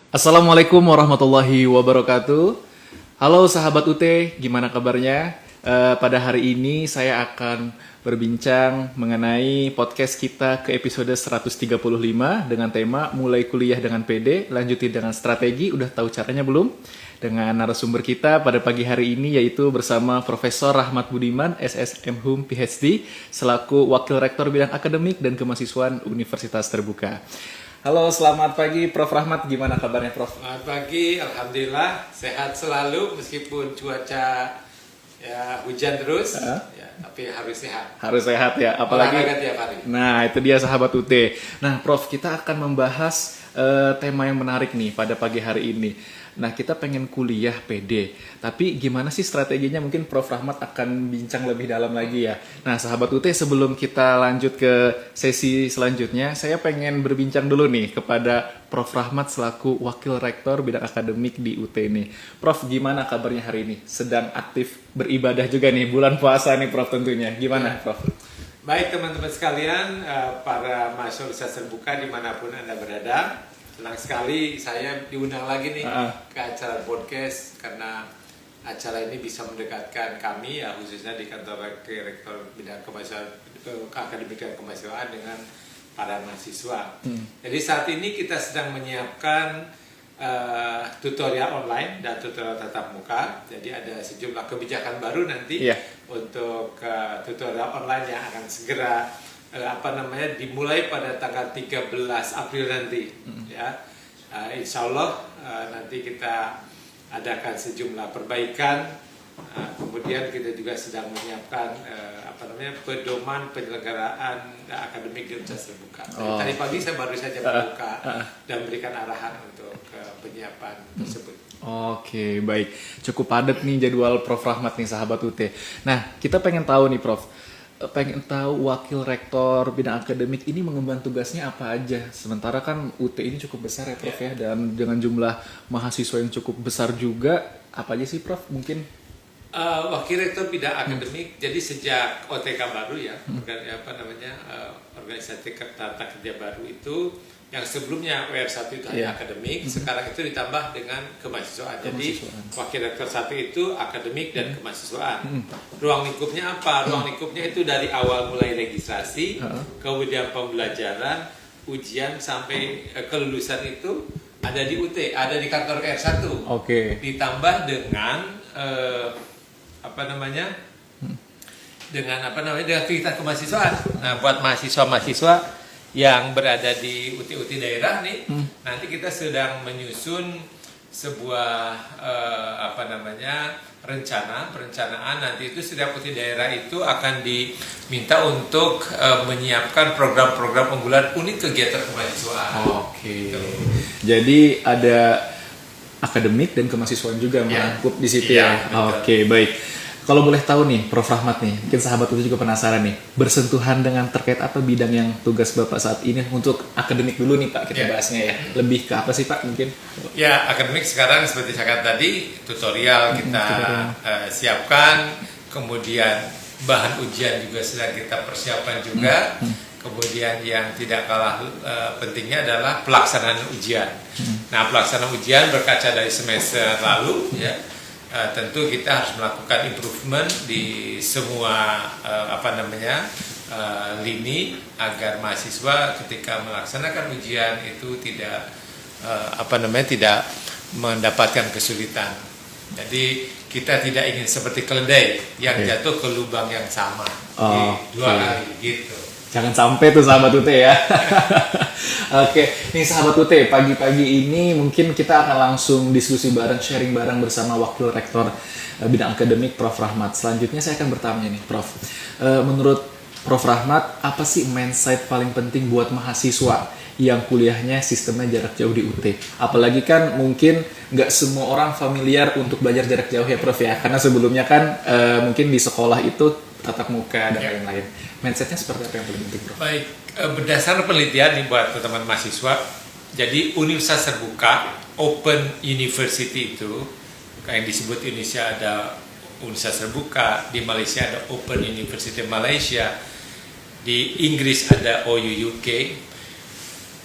Assalamualaikum warahmatullahi wabarakatuh. Halo sahabat UT, gimana kabarnya? Pada hari ini saya akan berbincang mengenai podcast kita ke episode 135 dengan tema Mulai Kuliah dengan PD, lanjutin dengan strategi. Udah tahu caranya belum? Dengan narasumber kita pada pagi hari ini yaitu bersama Profesor Rahmat Budiman, SSM Hum PhD, selaku Wakil Rektor Bidang Akademik dan Kemahasiswaan Universitas Terbuka. Halo, selamat pagi Prof. Rahmat, gimana kabarnya Prof? Selamat pagi, Alhamdulillah sehat selalu meskipun cuaca ya hujan terus, ya, tapi harus sehat. Harus sehat ya, apalagi. Olahraga tiap hari. Nah, itu dia sahabat UT. Nah, Prof, kita akan membahas tema yang menarik nih pada pagi hari ini. Nah, kita pengen kuliah PD, tapi gimana sih strateginya? Mungkin Prof. Rahmat akan bincang lebih dalam lagi ya. Nah, sahabat UT, sebelum kita lanjut ke sesi selanjutnya, saya pengen berbincang dulu nih kepada Prof. Rahmat selaku Wakil Rektor Bidang Akademik di UT ini. Prof, gimana kabarnya hari ini? Sedang aktif beribadah juga nih, bulan puasa nih Prof tentunya. Gimana Prof? Baik teman-teman sekalian, para mahasiswa Universitas Terbuka dimanapun Anda berada. Senang sekali saya diundang lagi nih ke acara podcast karena acara ini bisa mendekatkan kami ya khususnya di kantor Rektor Bidang Akademik dan Kemahasiswaan dengan para mahasiswa. Jadi saat ini kita sedang menyiapkan tutorial online dan tutorial tatap muka. Jadi ada sejumlah kebijakan baru nanti untuk tutorial online yang akan segera dimulai pada tanggal 13 April nanti ya. Insya Allah nanti kita adakan sejumlah perbaikan. Kemudian kita juga sedang menyiapkan pedoman penyelenggaraan akademik di Universitas Terbuka. Tadi pagi saya baru saja membuka dan berikan arahan untuk penyiapan tersebut. Oke, baik. Cukup padat nih jadwal Prof. Rahmat nih sahabat UT. Nah, kita pengen tahu nih Prof, pengen tahu Wakil Rektor Bidang Akademik ini mengemban tugasnya apa aja. Sementara kan UT ini cukup besar ya Prof ya, dan dengan jumlah mahasiswa yang cukup besar juga. Apa aja sih Prof mungkin? Wakil Rektor Bidang Akademik, jadi sejak OTK baru ya, organisasi tata kerja baru itu, yang sebelumnya WR1 itu hanya akademik, sekarang itu ditambah dengan kemahasiswaan. Jadi Wakil Rektor 1 itu akademik dan kemahasiswaan. Ruang lingkupnya apa? Ruang lingkupnya itu dari awal mulai registrasi, kemudian pembelajaran, ujian sampai kelulusan itu ada di UT, ada di kantor WR1. Ditambah dengan dengan aktivitas kemahasiswaan. Nah, buat mahasiswa-mahasiswa yang berada di UT-UT daerah nih, nanti kita sedang menyusun sebuah perencanaan. Nanti itu setiap UT daerah itu akan diminta untuk menyiapkan program-program unggulan unit kegiatan kemahasiswaan. Jadi ada akademik dan kemahasiswaan juga merangkup di situ ya. Baik. Kalau boleh tahu nih, Prof. Rahmat nih, mungkin sahabat itu juga penasaran nih, bersentuhan dengan terkait apa bidang yang tugas Bapak saat ini untuk akademik dulu nih Pak, kita bahasnya ya. Lebih ke apa sih Pak mungkin? Ya, akademik sekarang seperti saya katakan tadi, tutorial kita siapkan, kemudian bahan ujian juga sedang kita persiapkan juga. Kemudian yang tidak kalah pentingnya adalah pelaksanaan ujian. Nah, pelaksanaan ujian berkaca dari semester lalu ya. Tentu kita harus melakukan improvement di semua lini agar mahasiswa ketika melaksanakan ujian itu tidak tidak mendapatkan kesulitan. Jadi kita tidak ingin seperti keledai yang jatuh ke lubang yang sama dua kali gitu. Jangan sampai tuh sahabat UT ya. Nih sahabat UT, pagi-pagi ini mungkin kita akan langsung diskusi bareng, sharing bareng bersama Wakil Rektor Bidang Akademik Prof. Rahmat. Selanjutnya saya akan bertanya nih Prof, menurut Prof. Rahmat, apa sih mindset paling penting buat mahasiswa yang kuliahnya sistemnya jarak jauh di UT? Apalagi kan mungkin nggak semua orang familiar untuk belajar jarak jauh ya Prof ya, karena sebelumnya kan mungkin di sekolah itu tatap muka dan lain-lain. Mindsetnya seperti apa yang paling penting Prof? Baik, berdasarkan penelitian nih buat teman-teman mahasiswa, jadi Universitas Terbuka, Open University itu, yang disebut Indonesia ada Universitas Terbuka, di Malaysia ada Open University Malaysia, di Inggris ada OU UK,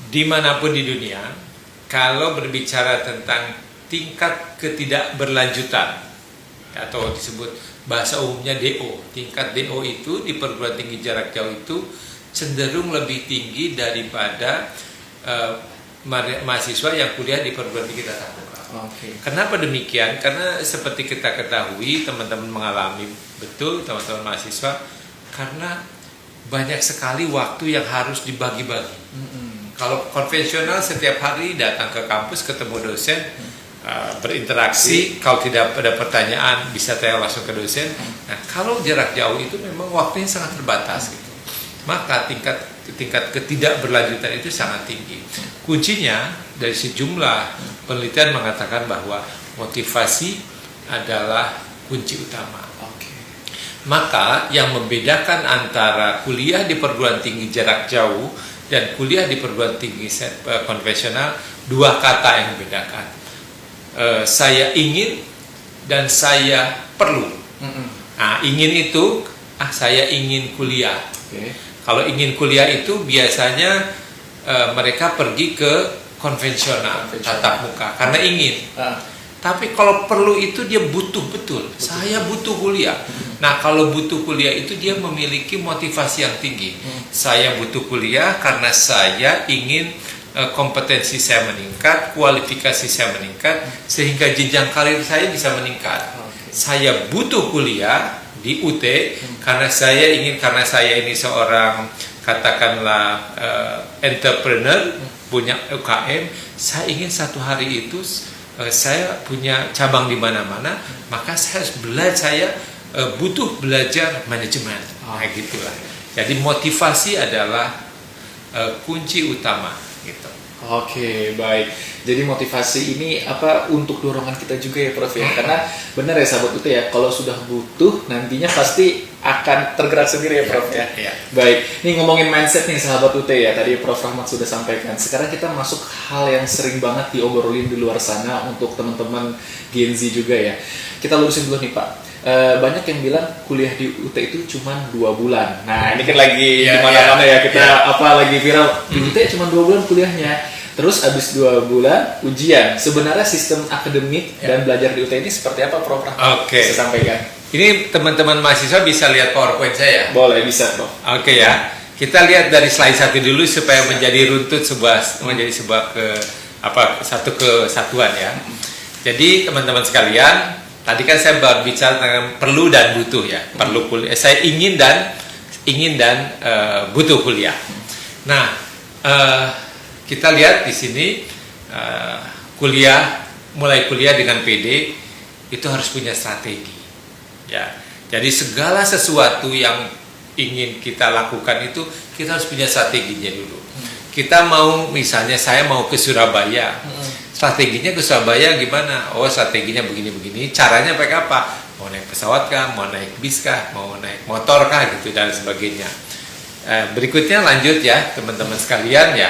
dimanapun di dunia, kalau berbicara tentang tingkat ketidakberlanjutan atau disebut bahasa umumnya DO, tingkat DO itu di perguruan tinggi jarak jauh itu cenderung lebih tinggi daripada mahasiswa yang kuliah di perguruan tinggi tatap muka. Kenapa demikian? Karena seperti kita ketahui, teman-teman mengalami betul, teman-teman mahasiswa, karena banyak sekali waktu yang harus dibagi-bagi. Kalau konvensional setiap hari datang ke kampus ketemu dosen, berinteraksi, kalau tidak ada pertanyaan bisa tanya langsung ke dosen. Nah, kalau jarak jauh itu memang waktunya sangat terbatas gitu. Maka tingkat ketidakberlanjutan itu sangat tinggi. Kuncinya dari sejumlah penelitian mengatakan bahwa motivasi adalah kunci utama. Maka yang membedakan antara kuliah di perguruan tinggi jarak jauh dan kuliah di perguruan tinggi konvensional, dua kata yang membedakan. Saya ingin dan saya perlu. Nah, ingin itu, saya ingin kuliah. Kalau ingin kuliah itu biasanya mereka pergi ke konvensional tatap muka karena ingin. Tapi kalau perlu itu dia butuh betul. Saya butuh kuliah. Nah, kalau butuh kuliah itu dia memiliki motivasi yang tinggi. Saya butuh kuliah karena saya ingin kompetensi saya meningkat, kualifikasi saya meningkat, sehingga jenjang karir saya bisa meningkat. Saya butuh kuliah di UT karena saya ini seorang katakanlah entrepreneur, punya UKM. Saya ingin satu hari itu saya punya cabang di mana-mana, maka saya harus belajar, butuh belajar manajemen. Nah, gitulah. Jadi motivasi adalah kunci utama gitu. Oke, baik. Jadi motivasi ini untuk dorongan kita juga ya, Prof ya. Karena benar ya sahabat UT ya, kalau sudah butuh nantinya pasti akan tergerak sendiri ya, Prof ya. Baik. Ini ngomongin mindset nih sahabat UT ya. Tadi Prof Rahmat sudah sampaikan. Sekarang kita masuk hal yang sering banget diobrolin di luar sana untuk teman-teman Gen Z juga ya. Kita lurusin dulu nih, Pak. Banyak yang bilang kuliah di UT itu cuma 2 bulan. Nah, ini kan lagi di mana-mana ya kita lagi viral. Di UT cuma 2 bulan kuliahnya. Terus habis 2 bulan ujian. Sebenarnya sistem akademik dan belajar di UT ini seperti apa, Prof? Bisa sampaikan. Ini teman-teman mahasiswa bisa lihat PowerPoint saya. Boleh, bisa, Prof. Oke ya. Kita lihat dari slide 1 dulu supaya menjadi runtut menjadi sebuah satu kesatuan ya. Jadi teman-teman sekalian, tadi kan saya berbicara tentang perlu dan butuh ya. Perlu kuliah. Saya ingin dan butuh kuliah. Nah, kita lihat di sini mulai kuliah dengan PD itu harus punya strategi. Ya, jadi segala sesuatu yang ingin kita lakukan itu kita harus punya strateginya dulu. Kita misalnya saya mau ke Surabaya, strateginya ke Surabaya gimana? Oh, strateginya begini-begini. Caranya pakai apa? Mau naik pesawat kah? Mau naik bis kah? Mau naik motor kah? Gitu dan sebagainya. Berikutnya lanjut ya teman-teman sekalian ya.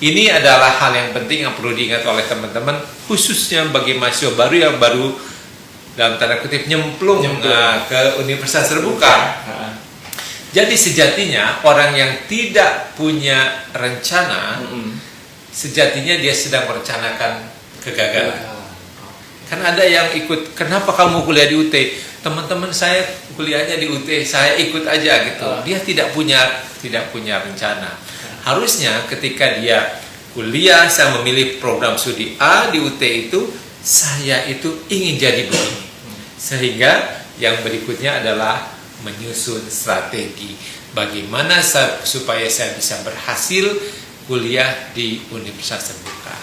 Ini adalah hal yang penting yang perlu diingat oleh teman-teman, khususnya bagi mahasiswa baru yang baru dalam tanda kutip nyemplung ke universitas terbuka. Jadi sejatinya orang yang tidak punya rencana, sejatinya dia sedang merencanakan kegagalan. Kan ada yang ikut, kenapa kamu kuliah di UT? Teman-teman saya kuliahnya di UT, saya ikut aja gitu. Dia tidak punya rencana. Harusnya ketika dia kuliah, saya memilih program studi A di UT itu, saya itu ingin jadi begini. Sehingga yang berikutnya adalah menyusun strategi. Bagaimana supaya saya bisa berhasil kuliah di universitas terbuka.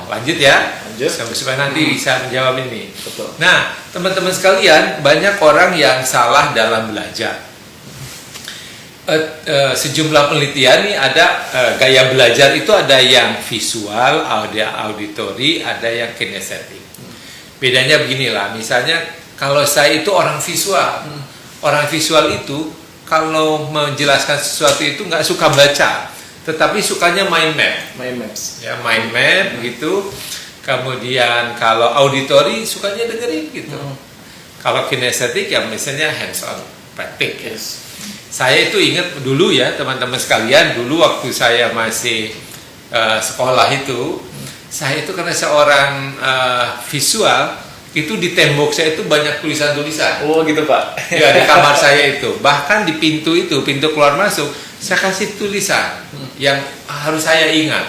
Lanjut ya, supaya nanti bisa menjawab ini. Betul. Nah, teman-teman sekalian, banyak orang yang salah dalam belajar. Sejumlah penelitian nih ada gaya belajar itu ada yang visual, ada auditory, ada yang kinestetik. Bedanya beginilah, misalnya kalau saya itu orang visual, orang visual itu kalau menjelaskan sesuatu itu nggak suka baca, tetapi sukanya mind maps, ya mind map gitu. Kemudian kalau auditory sukanya dengerin gitu. Kalau kinestetik ya misalnya hands on, praktik. Yes. Saya itu ingat dulu ya teman-teman sekalian, dulu waktu saya masih sekolah itu, Saya itu karena seorang visual, itu di tembok saya itu banyak tulisan-tulisan. Oh gitu Pak. Ya, di kamar saya itu. Bahkan di pintu itu, pintu keluar masuk, saya kasih tulisan yang harus saya ingat.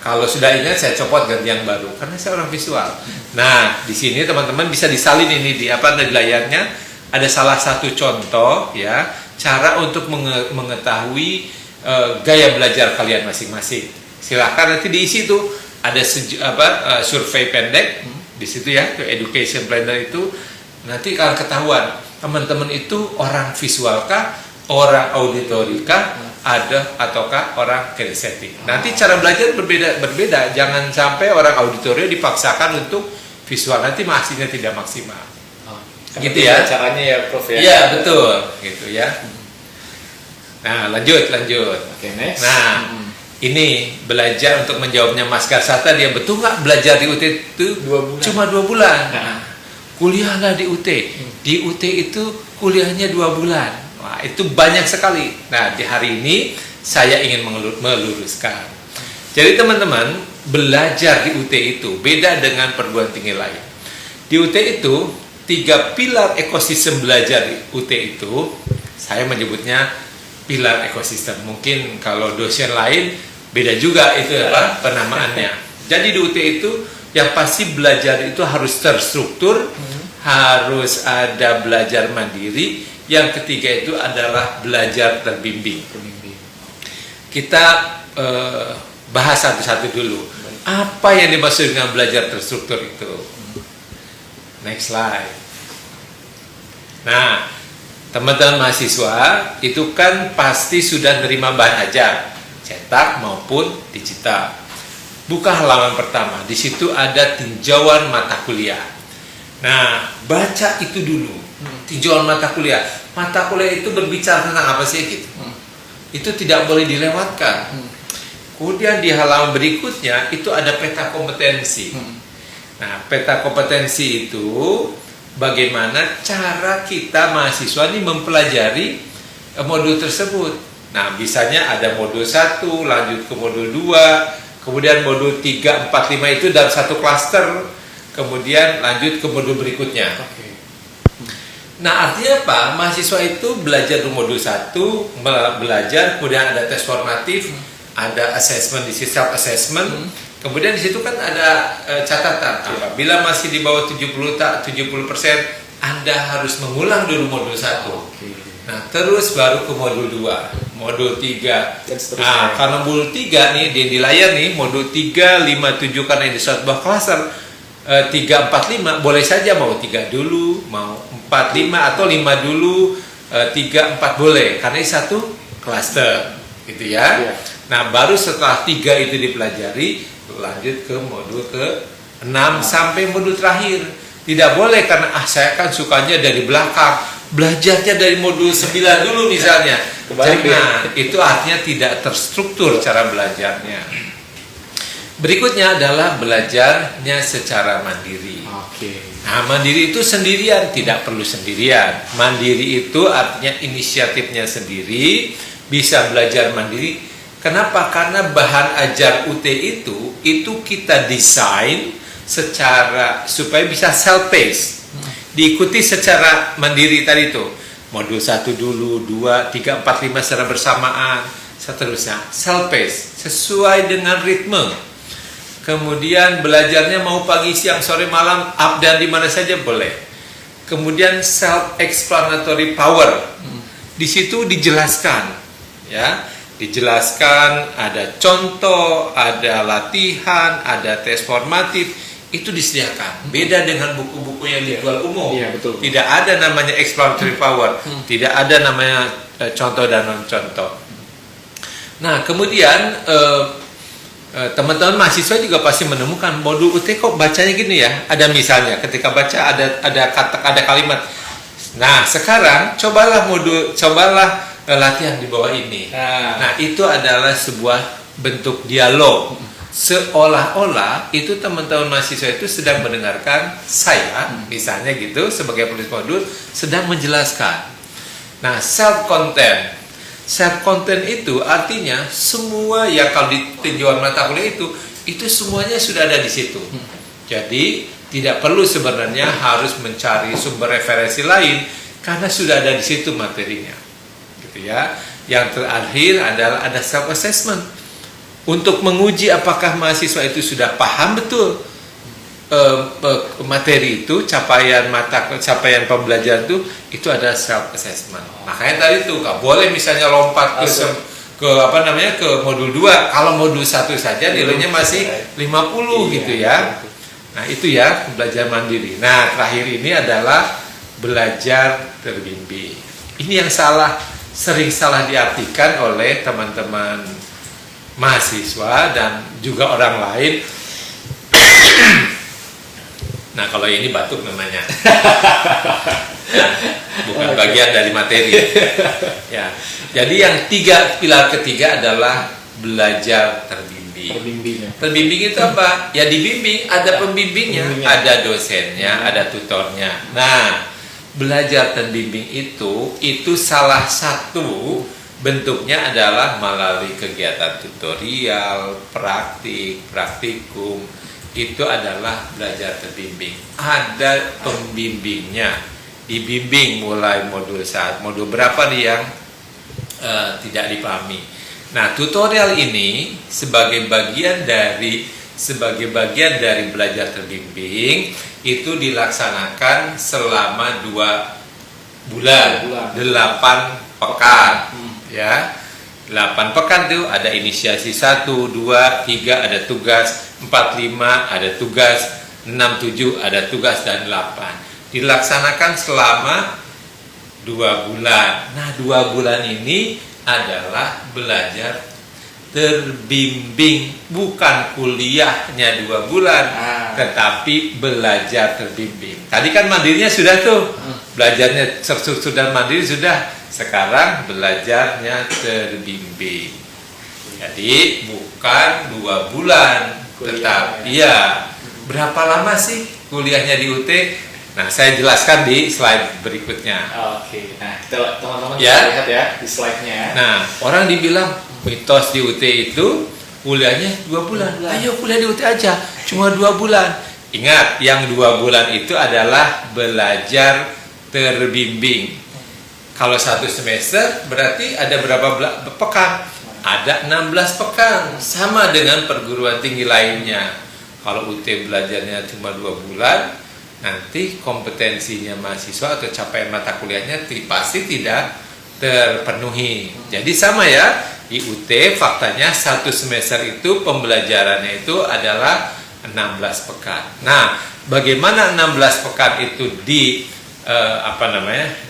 Kalau sudah ingat, saya copot ganti yang baru. Karena saya orang visual. Nah, di sini teman-teman bisa disalin ini di layarnya. Ada salah satu contoh ya, cara untuk mengetahui gaya belajar kalian masing-masing. Silakan nanti diisi tuh ada survei pendek di situ ya, ke education planner itu nanti akan ketahuan teman-teman itu orang visual kah, orang auditory kah, ada ataukah orang kinestetik. Nanti cara belajar berbeda. Jangan sampai orang auditory dipaksakan untuk visual, nanti hasilnya tidak maksimal. Gitu ya caranya ya Prof ya. Iya betul, gitu ya. Nah lanjut. Oke, next. Nah ini belajar untuk menjawabnya Mas Garsata, dia betul nggak belajar di UT itu 2 bulan. cuma 2 bulan. Kuliahlah di UT. Di UT itu kuliahnya 2 bulan. Wah itu banyak sekali. Nah di hari ini saya ingin meluruskan. Jadi teman-teman, belajar di UT itu beda dengan perguruan tinggi lain. Di UT itu 3 pilar ekosistem belajar di UT itu, saya menyebutnya pilar ekosistem. Mungkin kalau dosen lain beda juga itu penamaannya. Jadi di UT itu yang pasti belajar itu harus terstruktur, harus ada belajar mandiri. Yang ketiga itu adalah belajar terbimbing. Kita bahas satu-satu dulu. Apa yang dimaksud dengan belajar terstruktur itu? Next slide. Nah, teman-teman mahasiswa itu kan pasti sudah nerima bahan ajar, cetak maupun digital. Buka halaman pertama, di situ ada tinjauan mata kuliah. Nah, baca itu dulu, tinjauan mata kuliah. Mata kuliah itu berbicara tentang apa sih gitu? Itu tidak boleh dilewatkan. Kemudian di halaman berikutnya itu ada peta kompetensi. Nah, peta kompetensi itu bagaimana cara kita mahasiswa ini mempelajari modul tersebut. Nah, misalnya ada modul 1, lanjut ke modul 2, kemudian modul 3, 4, 5 itu dalam satu klaster, kemudian lanjut ke modul berikutnya. Nah, artinya apa? Mahasiswa itu belajar di modul 1, belajar, kemudian ada tes formatif, ada assessment, di self assessment. Kemudian di situ kan ada catatan. Apabila masih di bawah 70%, Anda harus mengulang dulu modul 1. Nah, terus baru ke modul 2, modul 3. Nah, karena modul 3 nih di layar nih, modul 3, 5, 7 karena ini sebuah klaster 3, 4, 5 boleh saja mau 3 dulu, mau 4, 5 atau 5 dulu, 3, 4 boleh karena ini satu klaster, gitu ya. Nah, baru setelah 3 itu dipelajari, lanjut ke modul ke-6 sampai modul terakhir. Tidak boleh karena saya kan sukanya dari belakang, belajarnya dari modul 9 dulu misalnya. Nah, itu artinya tidak terstruktur cara belajarnya. Berikutnya adalah belajarnya secara mandiri. Nah, mandiri itu sendirian, tidak perlu sendirian. Mandiri itu artinya inisiatifnya sendiri, bisa belajar mandiri. Kenapa? Karena bahan ajar UT itu kita desain secara supaya bisa self pace, diikuti secara mandiri tadi itu. Modul 1 dulu, 2, 3, 4, 5 secara bersamaan, seterusnya self pace sesuai dengan ritme. Kemudian belajarnya mau pagi, siang, sore, malam, up dan di mana saja boleh. Kemudian self explanatory power. Di situ dijelaskan ya. Dijelaskan, ada contoh, ada latihan, ada tes formatif, itu disediakan. Beda dengan buku-buku yang dijual umum. Betul. Tidak ada namanya explanatory power, tidak ada namanya contoh dan non-contoh. Nah, kemudian teman-teman mahasiswa juga pasti menemukan modul UT kok bacanya gini ya. Ada misalnya ketika baca ada kalimat. Nah, sekarang cobalah latihan di bawah ini. Nah, itu adalah sebuah bentuk dialog. Seolah-olah itu teman-teman mahasiswa itu sedang mendengarkan saya, misalnya gitu, sebagai penulis modul, sedang menjelaskan. Nah, self-content itu artinya semua yang kalau di tinjauan mata kuliah itu itu semuanya sudah ada di situ. Jadi tidak perlu sebenarnya harus mencari sumber referensi lain karena sudah ada di situ materinya, gitu ya. Yang terakhir adalah ada self assessment untuk menguji apakah mahasiswa itu sudah paham betul materi itu, capaian pembelajaran itu ada self assessment. Makanya tadi tuh nggak boleh misalnya lompat ke modul 2. Kalau modul 1 saja nilainya masih 50 gitu ya. Nah, itu ya belajar mandiri. Nah, terakhir ini adalah belajar terbimbing. Ini yang sering salah diartikan oleh teman-teman mahasiswa dan juga orang lain. Nah, kalau ini batuk namanya. Bukan bagian dari materi. Ya. Jadi yang pilar ketiga adalah belajar terbimbing. Terbimbing itu apa? Ya dibimbing, ada pembimbingnya, ada dosennya, ada tutornya. Nah, belajar terbimbing itu salah satu bentuknya adalah melalui kegiatan tutorial, praktikum. Itu adalah belajar terbimbing. Ada pembimbingnya, dibimbing mulai modul berapa nih yang tidak dipahami. Nah, tutorial ini sebagai bagian dari belajar terbimbing itu dilaksanakan selama 2 bulan, 8 pekan, ya. 8 pekan itu ada inisiasi 1, 2, 3 ada tugas, 4, 5 ada tugas, 6, 7 ada tugas, dan 8 dilaksanakan selama 2 bulan. Nah, 2 bulan ini adalah belajar terbimbing, bukan kuliahnya 2 bulan, tetapi belajar terbimbing. Tadi kan mandirinya sudah tuh, belajarnya terstruktur dan mandiri sudah. Sekarang belajarnya terbimbing. Jadi bukan 2 bulan, tetapi ya berapa lama sih kuliahnya di UT? Nah, saya jelaskan di slide berikutnya. Oke, nah teman-teman bisa lihat ya di slide-nya. Nah, orang dibilang mitos di UT itu kuliahnya 2 bulan. Ayo kuliah di UT aja, cuma 2 bulan. Ingat, yang 2 bulan itu adalah belajar terbimbing. Kalau 1 semester berarti ada berapa pekan? Ada 16 pekan, sama dengan perguruan tinggi lainnya. Kalau UT belajarnya cuma 2 bulan, nanti kompetensinya mahasiswa atau capaian mata kuliahnya pasti tidak terpenuhi. Jadi sama ya, di UT faktanya 1 semester itu pembelajarannya itu adalah 16 pekan. Nah, bagaimana 16 pekan itu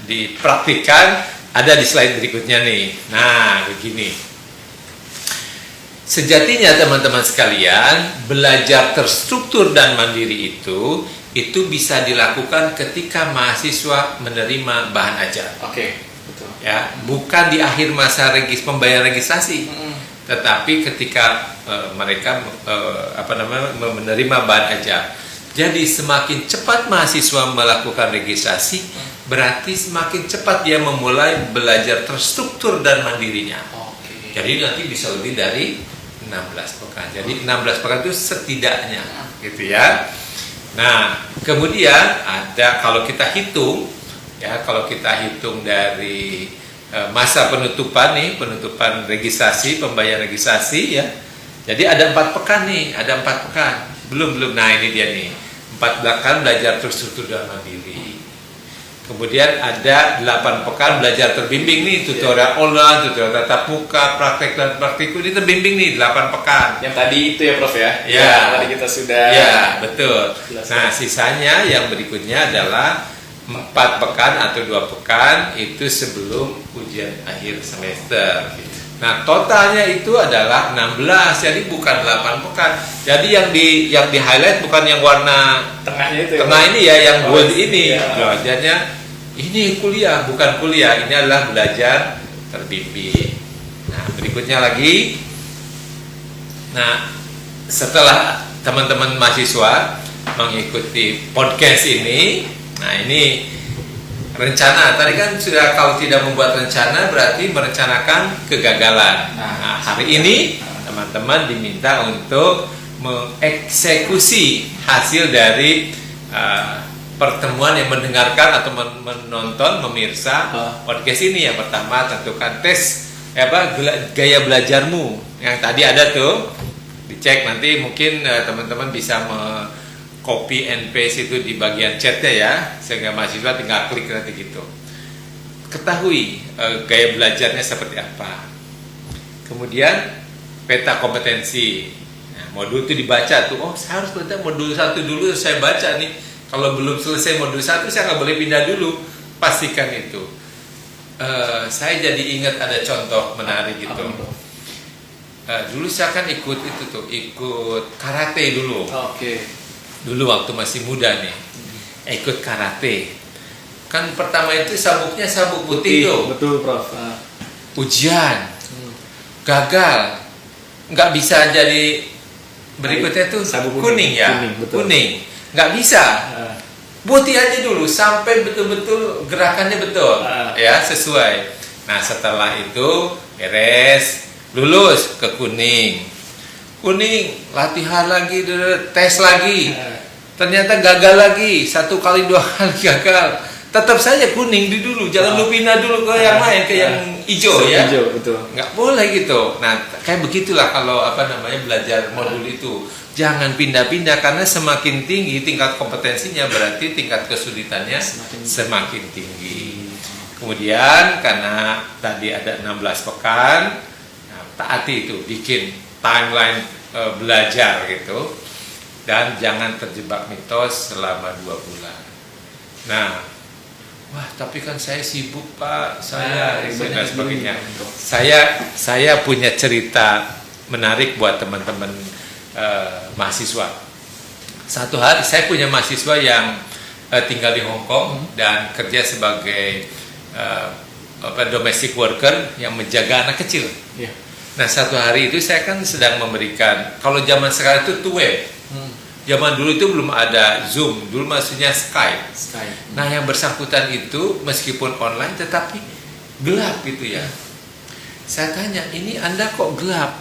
dipraktikkan ada di slide berikutnya nih. Nah, begini. Sejatinya teman-teman sekalian, belajar terstruktur dan mandiri itu bisa dilakukan ketika mahasiswa menerima bahan ajar. Oke, betul. Ya, bukan di akhir masa pembayaran registrasi, tetapi ketika mereka menerima bahan ajar. Jadi semakin cepat mahasiswa melakukan registrasi, berarti semakin cepat dia memulai belajar terstruktur dan mandirinya. Oke. Jadi nanti bisa lebih dari 16 pekan. Jadi 16 pekan itu setidaknya, gitu ya. Nah, kemudian ada kalau kita hitung dari masa penutupan registrasi, pembayaran registrasi ya. Jadi ada 4 pekan nih, ada 4 pekan. Belum. Nah, ini dia nih. 4 pekan belajar terstruktur dan mandiri. Kemudian ada 8 pekan belajar terbimbing nih, tutorial online, tutorial tatap muka, praktek dan praktikum, ini terbimbing nih 8 pekan. Yang tadi itu ya Prof ya? Ya, tadi kita sudah. Ya, betul. Nah, sisanya yang berikutnya adalah 4 pekan atau 2 pekan itu sebelum ujian akhir semester. Nah, totalnya itu adalah 16, jadi bukan 8 pekan. Jadi yang di highlight bukan yang warna tengahnya itu. Tengah ini ya, yang gold ini. Belajarnya ini kuliah, bukan kuliah. Ini adalah belajar terbimbing. Nah, berikutnya lagi. Nah, setelah teman-teman mahasiswa mengikuti podcast ini, nah ini rencana. Tadi kan sudah, kalau tidak membuat rencana berarti merencanakan kegagalan. Nah, hari ini teman-teman diminta untuk mengeksekusi hasil dari pertemuan yang mendengarkan atau menonton, memirsa podcast ini. Yang pertama, tentukan tes gaya belajarmu. Yang tadi ada tuh, dicek nanti mungkin teman-teman bisa copy and paste itu di bagian chatnya ya, sehingga mahasiswa tinggal klik nanti gitu. Ketahui gaya belajarnya seperti apa. Kemudian peta kompetensi. Nah, modul itu dibaca tuh. Oh, saya harus baca modul 1 dulu, saya baca nih. Kalau belum selesai modul 1 saya nggak boleh pindah dulu. Pastikan itu. Saya jadi ingat ada contoh menarik gitu. Dulu saya kan ikut karate dulu. Dulu waktu masih muda nih, ikut karate. Kan pertama itu sabuknya sabuk putih tuh. Betul, Prof. Ujian, gagal, nggak bisa jadi berikutnya tuh sabuk kuning ya, kuning, nggak bisa. Putih aja dulu sampai betul-betul gerakannya betul, ya sesuai. Nah setelah itu beres, lulus ke kuning. Latihan lagi, tes lagi, ternyata gagal lagi, 1 kali 2 kali gagal, tetap saja kuning di dulu, jangan lu pindah dulu ke yang lain, ke yang hijau ya, nggak boleh gitu. Nah kayak begitulah kalau belajar modul itu, jangan pindah-pindah karena semakin tinggi tingkat kompetensinya berarti tingkat kesulitannya semakin tinggi. Kemudian karena tadi ada 16 pekan, taati itu, bikin timeline belajar gitu, dan jangan terjebak mitos selama 2 bulan. Nah, wah tapi kan saya sibuk Pak, dan sebagainya. Saya punya cerita menarik buat teman-teman mahasiswa. Satu hari saya punya mahasiswa yang tinggal di Hong Kong dan kerja sebagai domestic worker yang menjaga anak kecil. Nah satu hari itu saya kan sedang memberikan, kalau zaman sekarang itu web, zaman dulu itu belum ada Zoom, dulu maksudnya Skype. Nah yang bersangkutan itu meskipun online tetapi gelap gitu ya. Saya tanya, ini Anda kok gelap?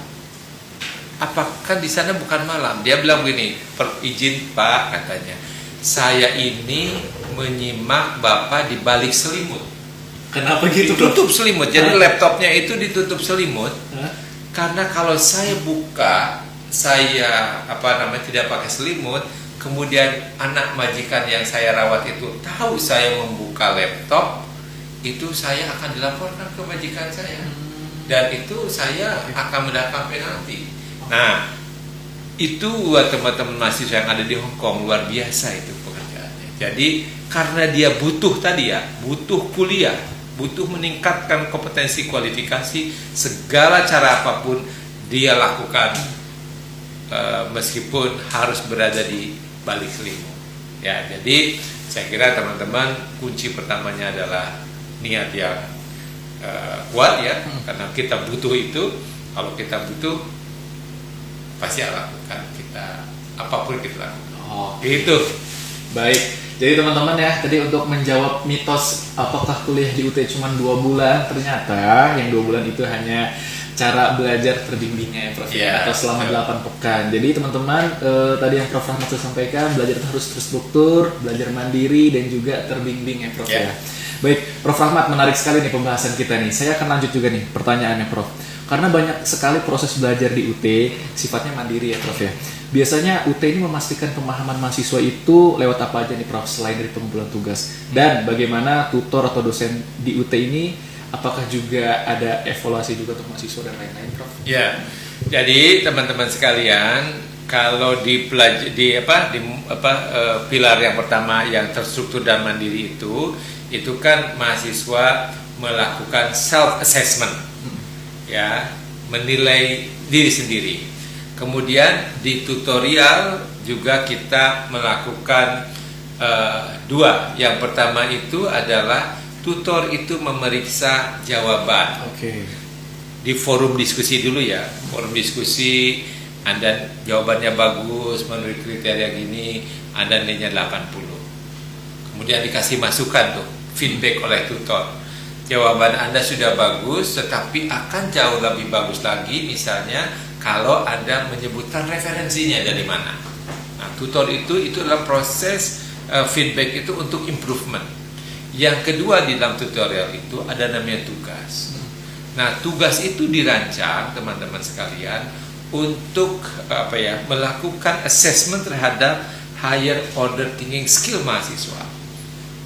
Apakah di sana bukan malam? Dia bilang begini, izin Pak katanya, saya ini menyimak Bapak di balik selimut. Kenapa gitu? Ditutup selimut, jadi laptopnya itu ditutup selimut. Karena kalau saya buka, saya tidak pakai selimut, kemudian anak majikan yang saya rawat itu tahu saya membuka laptop, itu saya akan dilaporkan ke majikan saya, dan itu saya akan mendapat penalti. Nah, itu buat teman-teman mahasiswa yang ada di Hong Kong luar biasa itu pekerjaannya. Jadi karena dia butuh butuh kuliah, butuh meningkatkan kompetensi kualifikasi, segala cara apapun dia lakukan, meskipun harus berada di balik selimut. Ya, jadi saya kira teman-teman kunci pertamanya adalah niat yang kuat ya, karena kita butuh itu. Kalau kita butuh, pasti lakukan kita apapun kita lakukan. Itu. Baik. Jadi teman-teman ya, tadi untuk menjawab mitos apakah kuliah di UT cuma 2 bulan, ternyata yang 2 bulan itu hanya cara belajar terbimbingnya ya Prof, atau selama 8 pekan. Jadi teman-teman, tadi yang Prof Rahmat sudah sampaikan, belajar harus terstruktur, belajar mandiri, dan juga terbimbing ya Prof ya. Baik, Prof Rahmat, menarik sekali nih pembahasan kita nih. Saya akan lanjut juga nih pertanyaannya Prof. Karena banyak sekali proses belajar di UT sifatnya mandiri ya Prof ya. Biasanya UT ini memastikan pemahaman mahasiswa itu lewat apa aja nih Prof, selain dari pengumpulan tugas? Dan bagaimana tutor atau dosen di UT ini, apakah juga ada evaluasi juga untuk mahasiswa dan lain-lain Prof? Ya, jadi teman-teman sekalian, kalau pilar yang pertama yang terstruktur dan mandiri itu kan mahasiswa melakukan self assessment, ya, menilai diri sendiri. Kemudian di tutorial juga kita melakukan 2. Yang pertama itu adalah tutor itu memeriksa jawaban. Di forum diskusi dulu ya, forum diskusi, Anda jawabannya bagus menurut kriteria gini, Anda nilainya 80. Kemudian dikasih masukan tuh, feedback oleh tutor. Jawaban Anda sudah bagus, tetapi akan jauh lebih bagus lagi misalnya kalau Anda menyebutkan referensinya dari mana. Nah, tutor itu adalah proses feedback itu untuk improvement. Yang kedua di dalam tutorial itu ada namanya tugas. Nah, tugas itu dirancang teman-teman sekalian untuk melakukan assessment terhadap higher order thinking skill mahasiswa.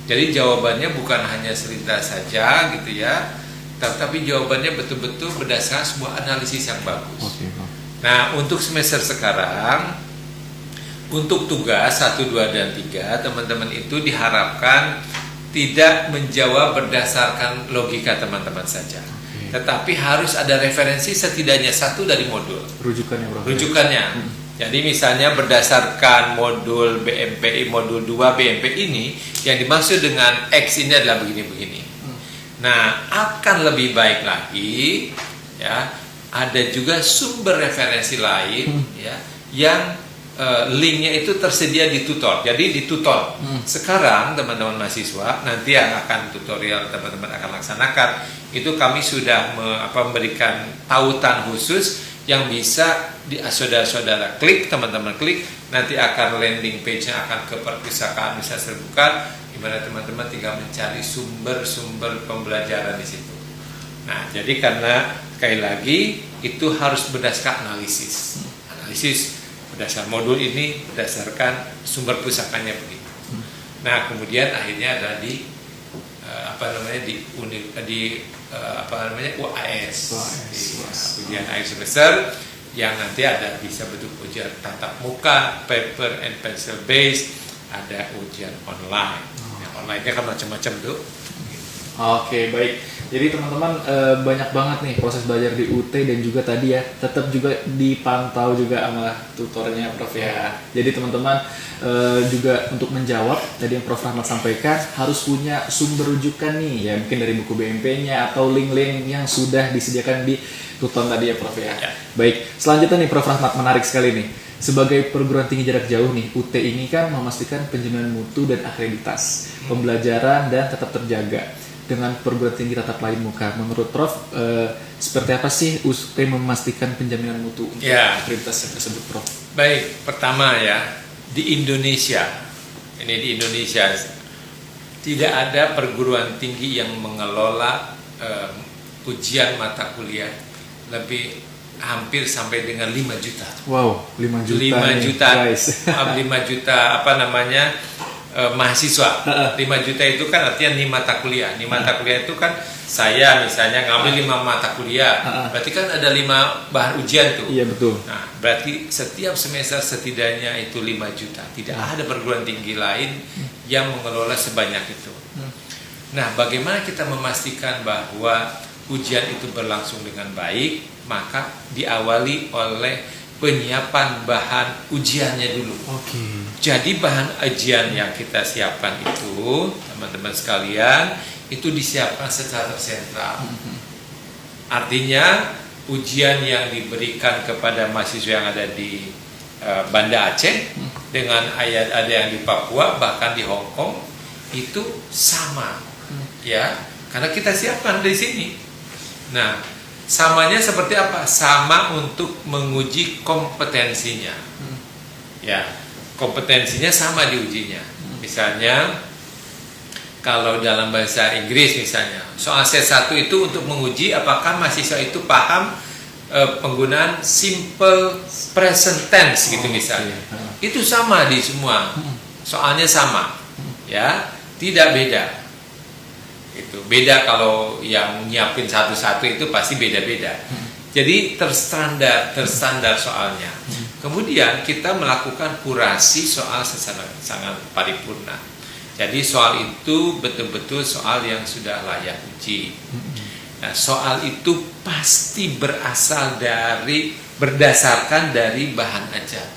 Jadi jawabannya bukan hanya selintas saja gitu ya, tapi jawabannya betul-betul berdasarkan sebuah analisis yang bagus. Nah, untuk semester sekarang, untuk tugas 1, 2, dan 3, teman-teman itu diharapkan tidak menjawab berdasarkan logika teman-teman saja. Tetapi harus ada referensi setidaknya 1 dari modul. Rujukannya. Jadi misalnya berdasarkan modul BMPI, modul 2 BMPI ini, yang dimaksud dengan X ini adalah begini-begini. Nah, akan lebih baik lagi, ya, ada juga sumber referensi lain, ya, yang linknya itu tersedia di tutor. Jadi di tutor. Sekarang teman-teman mahasiswa, nanti yang akan tutorial teman-teman akan laksanakan, itu kami sudah memberikan tautan khusus yang bisa saudara-saudara klik, teman-teman klik, nanti akan landing page-nya akan ke perpustakaan Universitas Terbuka, di mana teman-teman tinggal mencari sumber-sumber pembelajaran di situ. Nah, jadi karena sekali lagi itu harus berdasarkan analisis berdasarkan modul ini, berdasarkan sumber pusakanya begitu. Nah, kemudian akhirnya ada di UAS, ujian akhir semester, yang nanti ada bisa bentuk ujian tatap muka, paper and pencil based, ada ujian online. Yang online-nya kan macam-macam tuh. Oke, baik. Jadi teman-teman banyak banget nih proses belajar di UT, dan juga tadi ya tetap juga dipantau juga sama tutornya Prof ya. Jadi teman-teman juga untuk menjawab tadi yang Prof Rahmat sampaikan harus punya sumber rujukan nih ya, mungkin dari buku BMP-nya atau link-link yang sudah disediakan di tutor tadi ya Prof ya. Baik, selanjutnya nih Prof Rahmat, menarik sekali nih. Sebagai perguruan tinggi jarak jauh nih, UT ini kan memastikan penjaminan mutu dan akreditas pembelajaran dan tetap terjaga dengan perguruan tinggi tatap lain muka. Menurut Prof, seperti apa sih UT memastikan penjaminan mutu untuk akreditas tersebut, Prof? Baik, pertama ya, di Indonesia tidak ada perguruan tinggi yang mengelola ujian mata kuliah lebih hampir sampai dengan 5 juta. Wow, 5 juta. 5 juta, guys. 5 juta mahasiswa. 5 juta itu kan artinya 5 mata kuliah. 5 mata kuliah itu kan saya misalnya ngambil 5 mata kuliah. Berarti kan ada 5 bahan ujian tuh. Iya, betul. Nah, berarti setiap semester setidaknya itu 5 juta. Tidak ada perguruan tinggi lain yang mengelola sebanyak itu. Nah, bagaimana kita memastikan bahwa ujian itu berlangsung dengan baik? Maka diawali oleh penyiapan bahan ujiannya dulu. Jadi bahan ujian yang kita siapkan itu, teman-teman sekalian, itu disiapkan secara sentral. Artinya ujian yang diberikan kepada mahasiswa yang ada di Banda Aceh dengan ada yang di Papua, bahkan di Hong Kong, itu sama, ya, karena kita siapkan di sini. Nah, samanya seperti apa? Sama untuk menguji kompetensinya. Ya, kompetensinya sama diujinya. Misalnya kalau dalam bahasa Inggris misalnya, soal C1 itu untuk menguji apakah mahasiswa itu paham penggunaan simple present tense gitu misalnya. Itu sama di semua. Soalnya sama. Ya, tidak beda. Itu beda kalau yang nyiapin satu-satu itu pasti beda-beda. Jadi terstandar soalnya. Kemudian kita melakukan kurasi soal secara sangat paripurna. Jadi soal itu betul-betul soal yang sudah layak uji. Nah, soal itu pasti berdasarkan dari bahan ajar.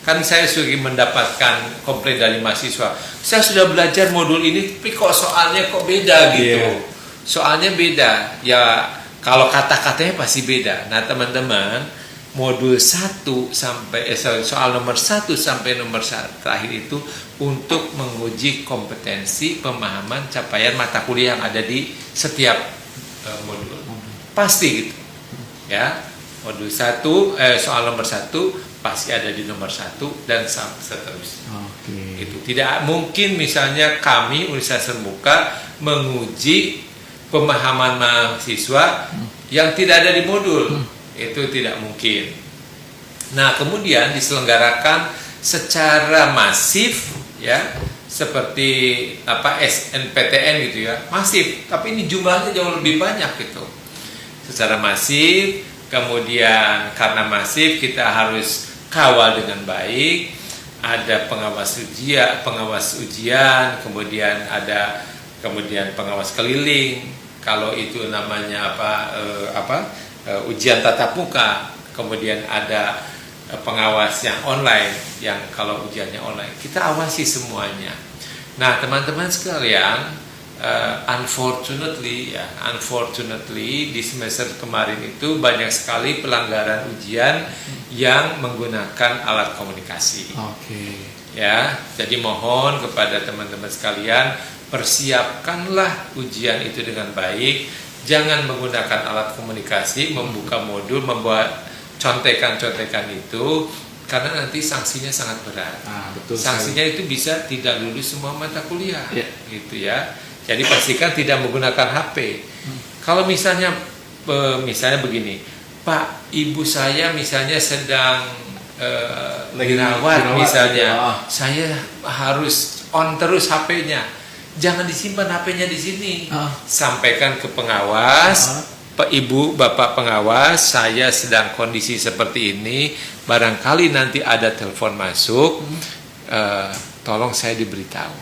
Kan saya sering mendapatkan komplain dari mahasiswa, saya sudah belajar modul ini, tapi kok soalnya kok beda gitu. Soalnya beda, ya kalau kata-katanya pasti beda. Nah teman-teman, modul 1 sampai soal nomor 1 sampai nomor 1 terakhir itu untuk menguji kompetensi pemahaman capaian mata kuliah yang ada di setiap modul. Pasti gitu. Ya. Modul 1, soal nomor 1 pasti ada di nomor 1 dan seterusnya. Itu tidak mungkin misalnya kami Universitas Terbuka menguji pemahaman mahasiswa yang tidak ada di modul. Itu tidak mungkin. Nah, kemudian diselenggarakan secara masif ya, seperti SNPTN gitu ya, masif, tapi ini jumlahnya jauh lebih banyak gitu. Secara masif, kemudian karena masif kita harus kawal dengan baik, ada pengawas ujian, kemudian ada pengawas keliling. Kalau itu namanya ujian tatap muka, kemudian ada pengawas yang online, yang kalau ujiannya online kita awasi semuanya. Nah, teman-teman sekalian, unfortunately di semester kemarin itu banyak sekali pelanggaran ujian yang menggunakan alat komunikasi. Ya, jadi mohon kepada teman-teman sekalian, persiapkanlah ujian itu dengan baik. Jangan menggunakan alat komunikasi, membuka modul, membuat contekan-contekan itu, karena nanti sanksinya sangat berat. Sanksinya itu bisa tidak lulus semua mata kuliah, gitu ya. Jadi pastikan tidak menggunakan HP. Kalau misalnya begini, Pak, ibu saya misalnya sedang dirawat misalnya, saya harus on terus HP-nya. Jangan disimpan HP-nya di sini. Sampaikan ke pengawas, Pak, Ibu, Bapak pengawas, saya sedang kondisi seperti ini. Barangkali nanti ada telepon masuk, tolong saya diberitahu.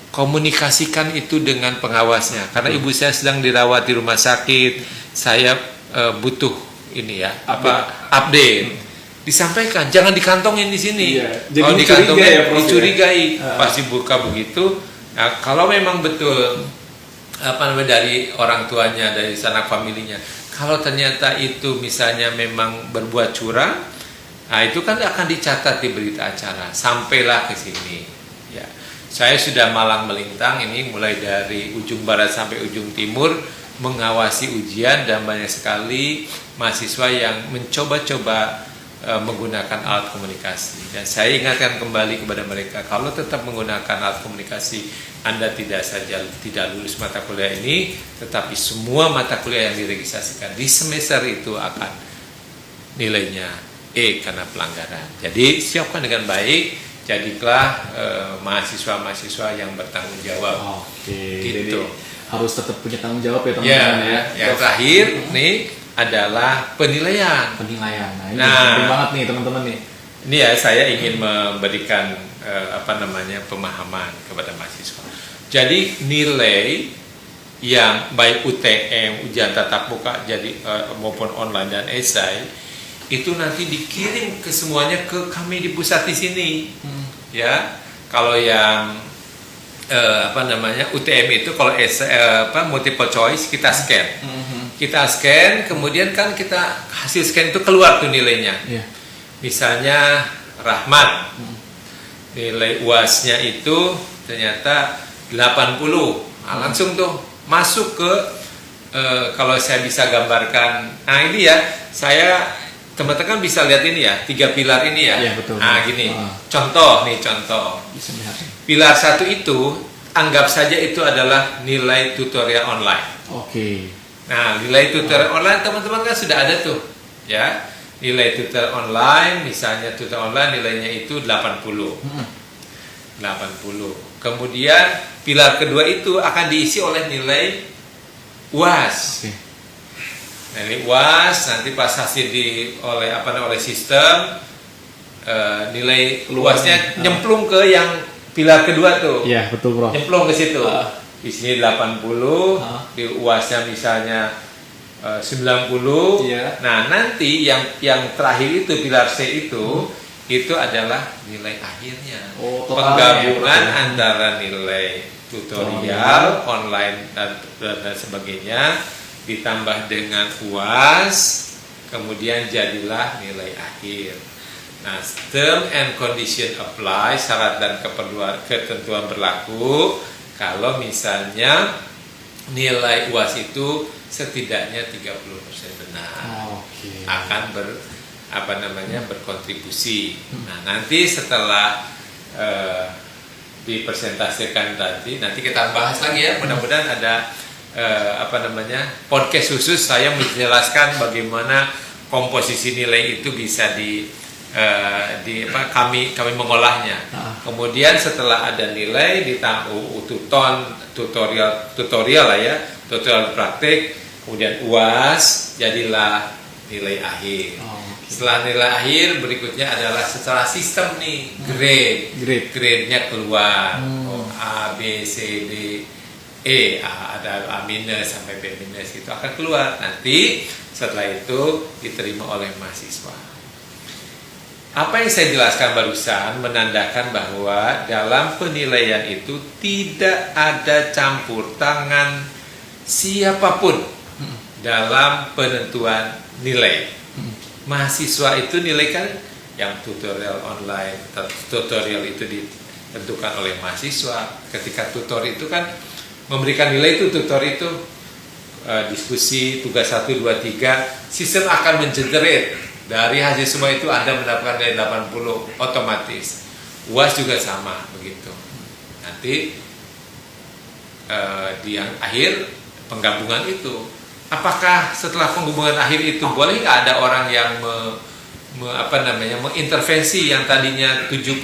Komunikasikan itu dengan pengawasnya, karena ibu saya sedang dirawat di rumah sakit. Saya butuh update. Disampaikan, jangan dikantongin di sini. Kalau dikantongin, dicurigai, pasti buka begitu. Nah, kalau memang betul dari orang tuanya, dari sanak familinya, kalau ternyata itu misalnya memang berbuat curang, nah itu kan akan dicatat di berita acara, sampailah ke sini. Ya, saya sudah malang melintang ini mulai dari ujung barat sampai ujung timur mengawasi ujian, dan banyak sekali mahasiswa yang mencoba-coba menggunakan alat komunikasi. Dan saya ingatkan kembali kepada mereka, kalau tetap menggunakan alat komunikasi, Anda tidak saja tidak lulus mata kuliah ini, tetapi semua mata kuliah yang diregistrasikan di semester itu akan nilainya E karena pelanggaran. Jadi siapkan dengan baik, jadilah mahasiswa-mahasiswa yang bertanggung jawab. Jadi harus tetap punya tanggung jawab ya teman-teman ya. Yang terakhir nih adalah penilaian. Nah, ini penting banget nih teman-teman nih. Ini ya, saya ingin memberikan pemahaman kepada mahasiswa. Jadi nilai yang baik UTM, ujian tatap muka, maupun online dan esai itu nanti dikirim ke semuanya ke kami di pusat di sini. Ya, kalau yang UTM itu kalau multiple choice kita scan. Kita scan, kemudian kan kita hasil scan itu keluar tuh nilainya. Misalnya Rahmat, nilai UAS-nya itu ternyata 80. Nah, langsung tuh masuk ke kalau saya bisa gambarkan. Nah, ini ya, teman-teman bisa lihat ini ya, 3 pilar ini ya. Betul. Nah, gini. Contoh. Bisa lihat. Pilar 1 itu anggap saja itu adalah nilai tutorial online. Nah, nilai tutorial online teman-teman kan sudah ada tuh, ya. Nilai tutorial online, misalnya tutorial online nilainya itu 80. 80. Kemudian pilar kedua itu akan diisi oleh nilai UAS. Nilai UAS nanti pas hasil oleh sistem, nilai UASnya nyemplung ke yang pilar kedua tuh. Iya, betul, Bro. Nyemplung ke situ. Di sini 80, di UASnya misalnya 90. Nah, nanti yang terakhir itu pilar C itu adalah nilai akhirnya. Penggabungan antara nilai tutorial online dan sebagainya ditambah dengan UAS, kemudian jadilah nilai akhir. Nah, term and condition apply, syarat dan ketentuan berlaku kalau misalnya nilai UAS itu setidaknya 30% benar. Akan berkontribusi. Nah, nanti setelah dipresentasikan nanti kita bahas lagi ya. Mudah-mudahan ada podcast khusus saya menjelaskan bagaimana komposisi nilai itu bisa kami mengolahnya. Kemudian setelah ada nilai tutorial lah ya, tutorial praktik, kemudian UAS, jadilah nilai akhir. Setelah nilai akhir berikutnya adalah setelah sistem nih grade-nya keluar. A, B, C, D, E, ada A minus sampai B minus itu akan keluar. Nanti setelah itu diterima oleh mahasiswa. Apa yang saya jelaskan barusan menandakan bahwa dalam penilaian itu tidak ada campur tangan siapapun dalam penentuan nilai. Mahasiswa itu nilai kan yang tutorial online, tutorial itu ditentukan oleh mahasiswa. Ketika tutor itu kan memberikan nilai itu, tutor itu diskusi tugas 1, 2, 3, sistem akan mengenerate dari hasil semua itu Anda mendapatkan nilai 80 otomatis. UAS juga sama begitu. Nanti di yang akhir penggabungan itu, apakah setelah penggabungan akhir itu boleh nggak ada orang yang mengintervensi yang tadinya 75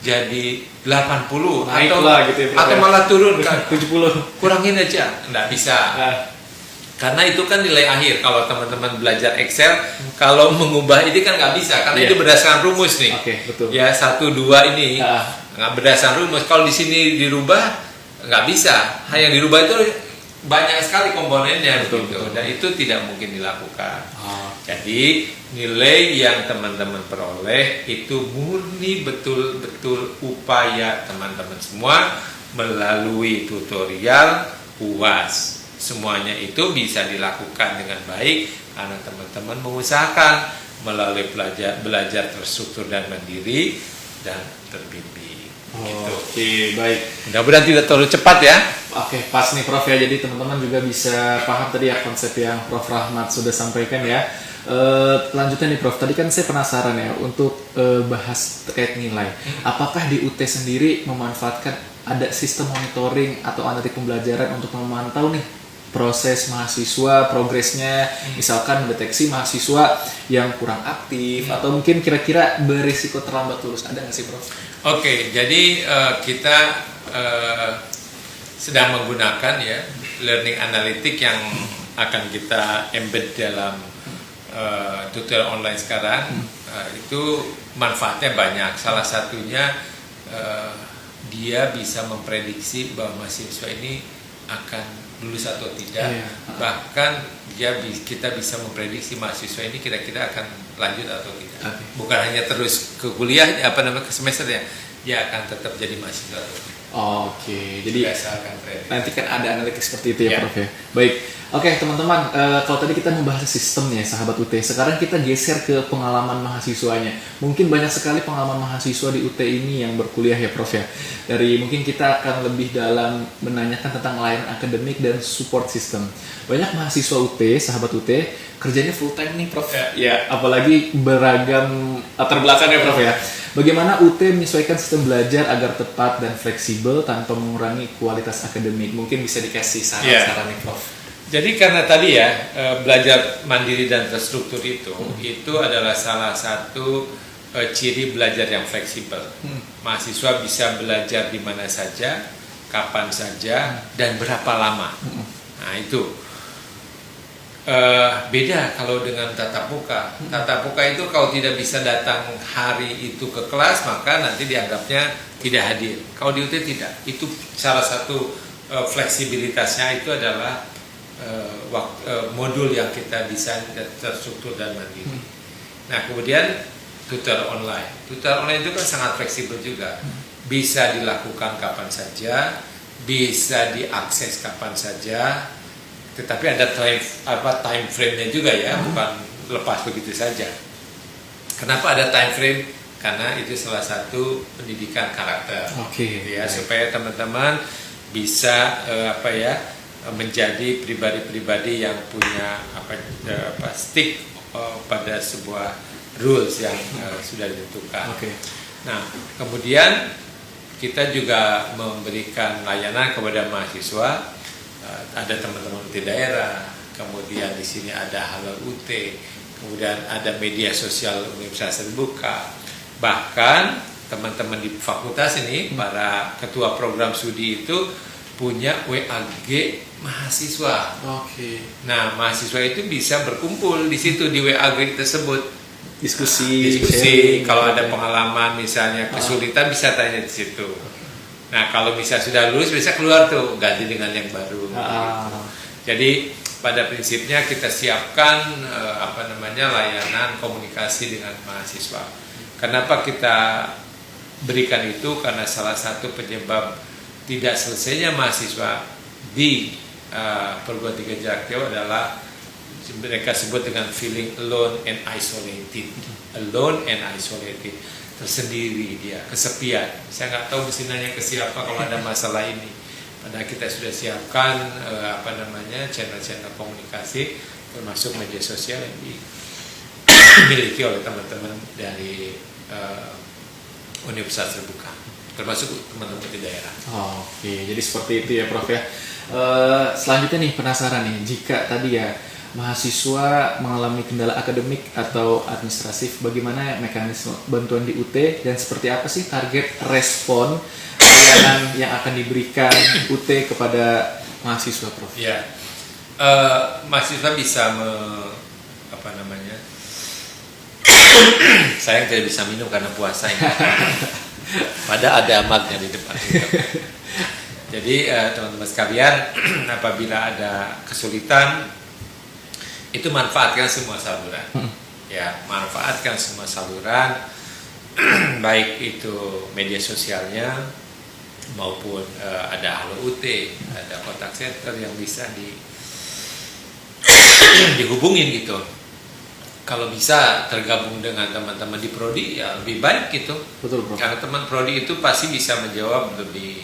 jadi 80 atau malah turun kan 70, kurangin aja, nggak bisa. Karena itu kan nilai akhir. Kalau teman-teman belajar Excel, kalau mengubah ini kan nggak bisa, karena itu berdasarkan rumus nih. Betul. Ya 1, 2 ini nggak berdasarkan rumus. Kalau di sini dirubah nggak bisa. Yang dirubah itu banyak sekali komponennya, betul. Dan itu tidak mungkin dilakukan. Jadi nilai yang teman-teman peroleh itu murni betul-betul upaya teman-teman semua melalui tutorial UAS. Semuanya itu bisa dilakukan dengan baik karena teman-teman mengusahakan melalui belajar terstruktur dan mandiri dan terbimbing. Oke, baik. Mudah-mudahan tidak terlalu cepat ya. Oke, pas nih Prof ya. Jadi teman-teman juga bisa paham tadi ya konsep yang Prof Rahmat sudah sampaikan ya. Lanjutnya nih Prof, tadi kan saya penasaran ya untuk bahas terkait nilai. Apakah di UT sendiri memanfaatkan ada sistem monitoring atau analitik pembelajaran untuk memantau nih proses mahasiswa, progresnya, misalkan mendeteksi mahasiswa yang kurang aktif atau mungkin kira-kira berisiko terlambat lulus, ada nggak sih Prof? Oke, jadi kita sedang menggunakan ya learning analytic yang akan kita embed dalam tutorial online sekarang. Itu manfaatnya banyak. Salah satunya dia bisa memprediksi bahwa mahasiswa ini akan lulus atau tidak. Bahkan kita bisa memprediksi mahasiswa ini kira-kira akan lanjut atau tidak. Bukan hanya terus ke kuliah ke semester ya, dia akan tetap jadi mahasiswa. Oke, jadi nanti kan ada analitik seperti itu ya Prof ya. Baik, oke teman-teman, kalau tadi kita membahas sistemnya sahabat UT, sekarang kita geser ke pengalaman mahasiswanya. Mungkin banyak sekali pengalaman mahasiswa di UT ini yang berkuliah ya Prof ya. Dari mungkin kita akan lebih dalam menanyakan tentang layanan akademik dan support system. Banyak mahasiswa UT, sahabat UT, kerjanya full time nih Prof. Ya, apalagi beragam latar belakangnya Prof ya. Bagaimana UT menyesuaikan sistem belajar agar tepat dan fleksibel tanpa mengurangi kualitas akademik? Mungkin bisa dikasih saran-saran nih Prof. Jadi karena tadi ya belajar mandiri dan terstruktur itu adalah salah satu ciri belajar yang fleksibel. Mahasiswa bisa belajar di mana saja, kapan saja, dan berapa lama. Nah itu. Beda kalau dengan tatap muka. Tatap muka itu kalau tidak bisa datang hari itu ke kelas, maka nanti dianggapnya tidak hadir. Kalau di UT tidak. Itu salah satu fleksibilitasnya itu adalah modul yang kita desain terstruktur dan mandiri. Nah kemudian tutor online. Tutor online itu kan sangat fleksibel juga. Bisa dilakukan kapan saja, bisa diakses kapan saja. Tetapi ada time frame-nya juga ya, bukan lepas begitu saja. Kenapa ada time frame? Karena itu salah satu pendidikan karakter. Ya, supaya teman-teman bisa menjadi pribadi-pribadi yang punya stick pada sebuah rules yang sudah ditentukan. Nah, kemudian kita juga memberikan layanan kepada mahasiswa. Ada teman-teman di daerah, kemudian di sini ada Halal UT, kemudian ada media sosial Universitas Terbuka. Bahkan teman-teman di fakultas ini, para ketua program studi itu punya WAG mahasiswa. Nah, mahasiswa itu bisa berkumpul di situ di WAG tersebut. Diskusi. Kalau ada pengalaman misalnya kesulitan bisa tanya di situ. Nah, kalau bisa sudah lulus bisa keluar tuh ganti dengan yang baru. Jadi pada prinsipnya kita siapkan layanan komunikasi dengan mahasiswa. Kenapa kita berikan itu? Karena salah satu penyebab tidak selesainya mahasiswa di perguruan tinggi jarak jauh adalah mereka sebut dengan feeling alone and isolated. Tersendiri dia, kesepian. Saya nggak tahu mesti nanya ke siapa kalau ada masalah ini. Padahal kita sudah siapkan channel-channel komunikasi, termasuk media sosial yang dimiliki oleh teman-teman dari Universitas Terbuka, termasuk teman-teman di daerah. Jadi seperti itu ya, Prof ya. Selanjutnya nih, penasaran nih, jika tadi ya mahasiswa mengalami kendala akademik atau administratif, bagaimana mekanisme bantuan di UT dan seperti apa sih target respon layanan yang akan diberikan UT kepada mahasiswa, Prof? Ya, mahasiswa bisa saya tidak bisa minum karena puasa ini. Padahal ada magnya di depan. Jadi teman-teman sekalian, apabila ada kesulitan, itu manfaatkan semua saluran. Ya, manfaatkan semua saluran, baik itu media sosialnya maupun ada Halo UT, ada kontak center yang bisa dihubungin gitu. Kalau bisa tergabung dengan teman-teman di prodi ya lebih baik gitu. Betul, Bro. Karena teman prodi itu pasti bisa menjawab lebih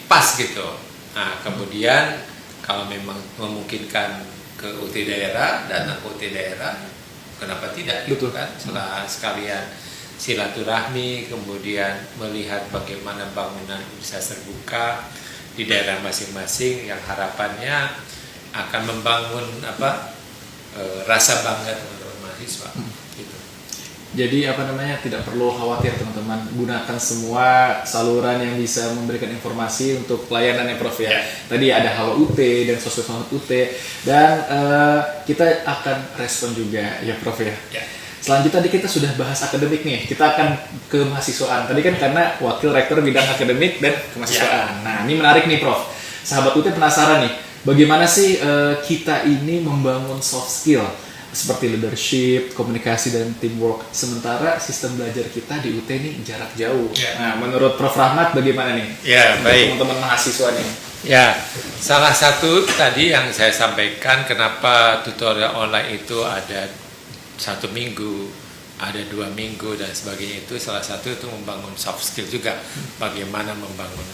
pas gitu. Nah, kemudian kalau memang memungkinkan ke UT daerah, datang ke UT daerah, kenapa tidak gitu kan? Setelah sekalian silaturahmi, kemudian melihat bagaimana bangunan bisa terbuka di daerah masing-masing yang harapannya akan membangun rasa bangga teman-teman mahasiswa. Gitu. Jadi tidak perlu khawatir teman-teman, gunakan semua saluran yang bisa memberikan informasi untuk pelayanannya, Prof ya. Tadi ada Halo UT dan sosmed UT, dan kita akan respon juga ya, Prof ya. Selanjutnya tadi kita sudah bahas akademik nih, kita akan ke mahasiswaan. Tadi kan karena wakil rektor bidang akademik dan kemahasiswaan. Nah, ini menarik nih, Prof. Sahabat UT penasaran nih, bagaimana sih kita ini membangun soft skill seperti leadership, komunikasi, dan teamwork, sementara sistem belajar kita di UT ini jarak jauh. Nah, menurut Prof Rahmat bagaimana nih? Ya, baik. Teman-teman mahasiswa nih. Ya, salah satu tadi yang saya sampaikan, kenapa tutorial online itu ada 1 minggu, ada 2 minggu dan sebagainya, itu salah satu itu membangun soft skill juga, bagaimana membangun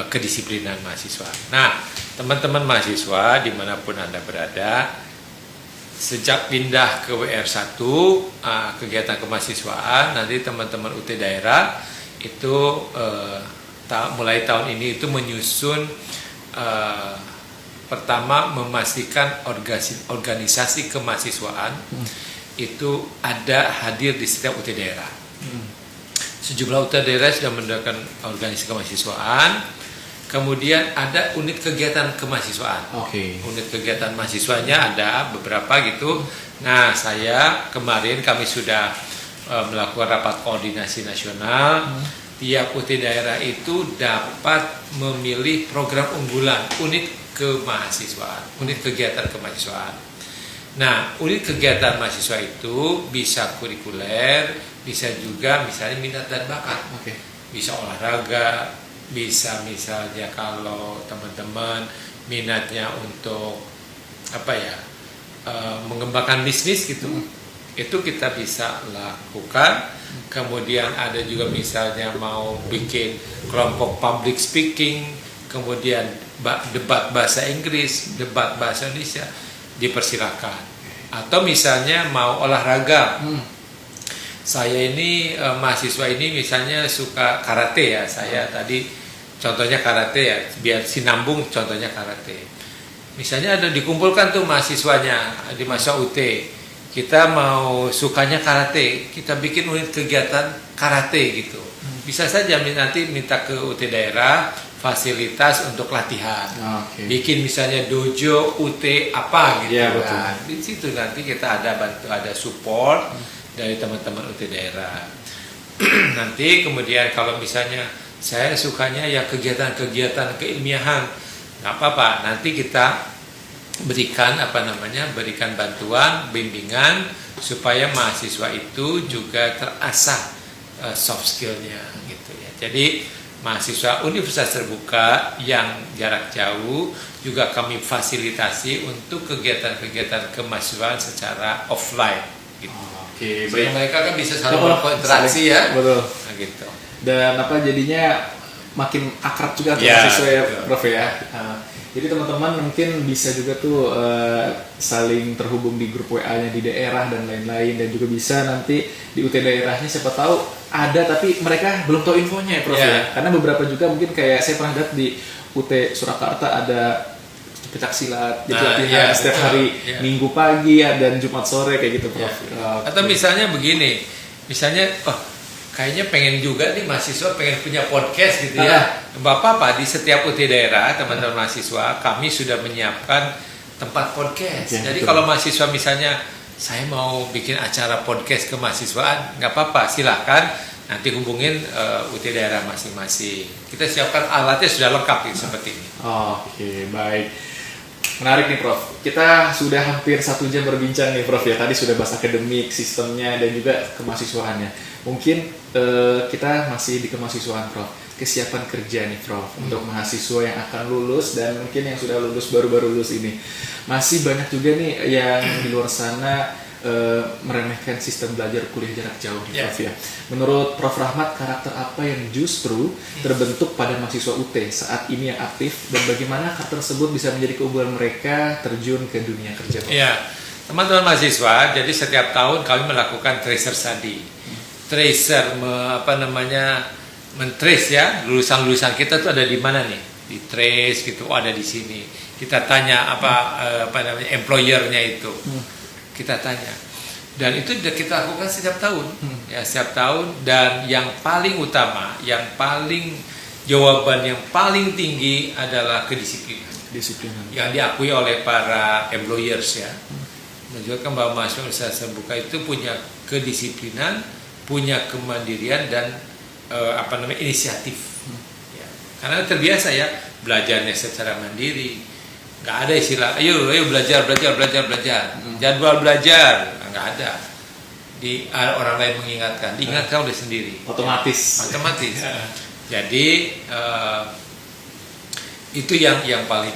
kedisiplinan mahasiswa. Nah, teman-teman mahasiswa dimanapun Anda berada, sejak pindah ke WR1 kegiatan kemahasiswaan, nanti teman-teman UT daerah itu mulai tahun ini itu menyusun pertama memastikan organisasi kemahasiswaan itu ada hadir di setiap UT daerah. Sejumlah UT daerah sudah mendirikan organisasi kemahasiswaan. Kemudian ada unit kegiatan kemahasiswaan. Unit kegiatan mahasiswanya ada beberapa gitu. Nah, kami sudah melakukan rapat koordinasi nasional. Tiap UT daerah itu dapat memilih program unggulan unit kemahasiswaan, unit kegiatan kemahasiswaan. Nah, unit kegiatan mahasiswa itu bisa kurikuler, bisa juga misalnya minat dan bakat. Bisa olahraga, bisa misalnya kalau teman-teman minatnya untuk mengembangkan bisnis gitu, itu kita bisa lakukan. Kemudian ada juga misalnya mau bikin kelompok public speaking, kemudian debat bahasa Inggris, debat bahasa Indonesia, dipersilakan. Atau misalnya mau olahraga, saya ini mahasiswa ini misalnya suka karate ya, saya tadi contohnya karate ya, biar sinambung contohnya karate. Misalnya ada dikumpulkan tuh mahasiswanya di masa UT, kita mau sukanya karate, kita bikin unit kegiatan karate gitu. Bisa saja nanti minta ke UT daerah fasilitas untuk latihan. Bikin misalnya dojo UT apa gitu kan. Di situ nanti kita ada support dari teman-teman UT daerah. Nanti kemudian kalau misalnya saya sukanya ya kegiatan-kegiatan keilmiahan, nggak apa-apa. Nanti kita berikan berikan bantuan, bimbingan supaya mahasiswa itu juga terasah soft skillnya gitu ya. Jadi mahasiswa Universitas Terbuka yang jarak jauh juga kami fasilitasi untuk kegiatan-kegiatan kemahasiswaan secara offline gitu. Oke, baik. Mereka kan bisa saling berinteraksi ya. Betul. Nah, gitu. Dan jadinya makin akrab juga mahasiswa ya, Prof ya. Jadi teman-teman mungkin bisa juga tuh saling terhubung di grup WA-nya di daerah dan lain-lain, dan juga bisa nanti di UT daerahnya siapa tahu ada tapi mereka belum tahu infonya ya, Prof ya. Karena beberapa juga mungkin kayak saya pernah lihat di UT Surakarta ada pencak silat, jadi latihan setiap hari Minggu pagi ya, dan Jumat sore kayak gitu, Prof. Atau misalnya begini, misalnya kayaknya pengen juga nih mahasiswa pengen punya podcast gitu ya. Bapak-bapak di setiap UT daerah, teman-teman mahasiswa, kami sudah menyiapkan tempat podcast. Jadi kalau mahasiswa misalnya saya mau bikin acara podcast kemahasiswaan, nggak apa-apa, silahkan nanti hubungin UT daerah masing-masing. Kita siapkan alatnya sudah lengkap gitu, seperti ini. Oke, baik. Menarik nih, Prof. Kita sudah hampir 1 jam berbincang nih, Prof ya. Tadi sudah bahas akademik, sistemnya, dan juga kemahasiswaannya. Mungkin kita masih di kemahasiswaan, Prof. Kesiapan kerja nih, Prof, untuk mahasiswa yang akan lulus dan mungkin yang sudah lulus, baru-baru lulus ini. Masih banyak juga nih yang di luar sana meremehkan sistem belajar kuliah jarak jauh nih, Prof ya. Menurut Prof Rahmat, karakter apa yang justru terbentuk pada mahasiswa UT saat ini yang aktif, dan bagaimana karakter tersebut bisa menjadi keunggulan mereka terjun ke dunia kerja, Prof? Ya, teman-teman mahasiswa, jadi setiap tahun kami melakukan tracer study. Tracer men-trace ya, lulusan-lulusan kita tuh ada di mana nih? Di trace gitu, ada di sini. Kita tanya employer-nya itu. Kita tanya. Dan itu kita lakukan setiap tahun. Ya, setiap tahun, dan yang paling utama, jawaban yang paling tinggi adalah kedisiplinan. Yang diakui oleh para employers ya. Menunjukkan bahwa mahasiswa Universitas Terbuka itu punya kedisiplinan, punya kemandirian, dan inisiatif. Ya. Karena terbiasa ya belajarnya secara mandiri, nggak ada istilah ayo belajar. Jadwal belajar nggak ada. Orang lain mengingatkan, diingatkan oleh sendiri. Otomatis. Jadi itu yang paling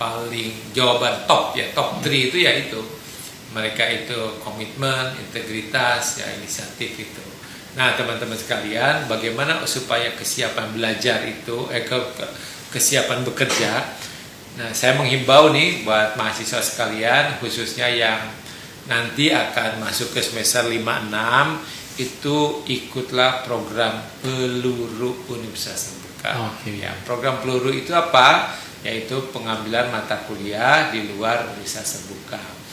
paling jawaban top 3 itu ya itu. Mereka itu komitmen, integritas, ya inisiatif itu. Nah, teman-teman sekalian, bagaimana supaya kesiapan belajar itu, kesiapan bekerja? Nah, saya menghimbau nih buat mahasiswa sekalian, khususnya yang nanti akan masuk ke semester 5-6, itu ikutlah program Peluru Universitas Terbuka. Ya, program Peluru itu apa? Yaitu pengambilan mata kuliah di luar Universitas Terbuka.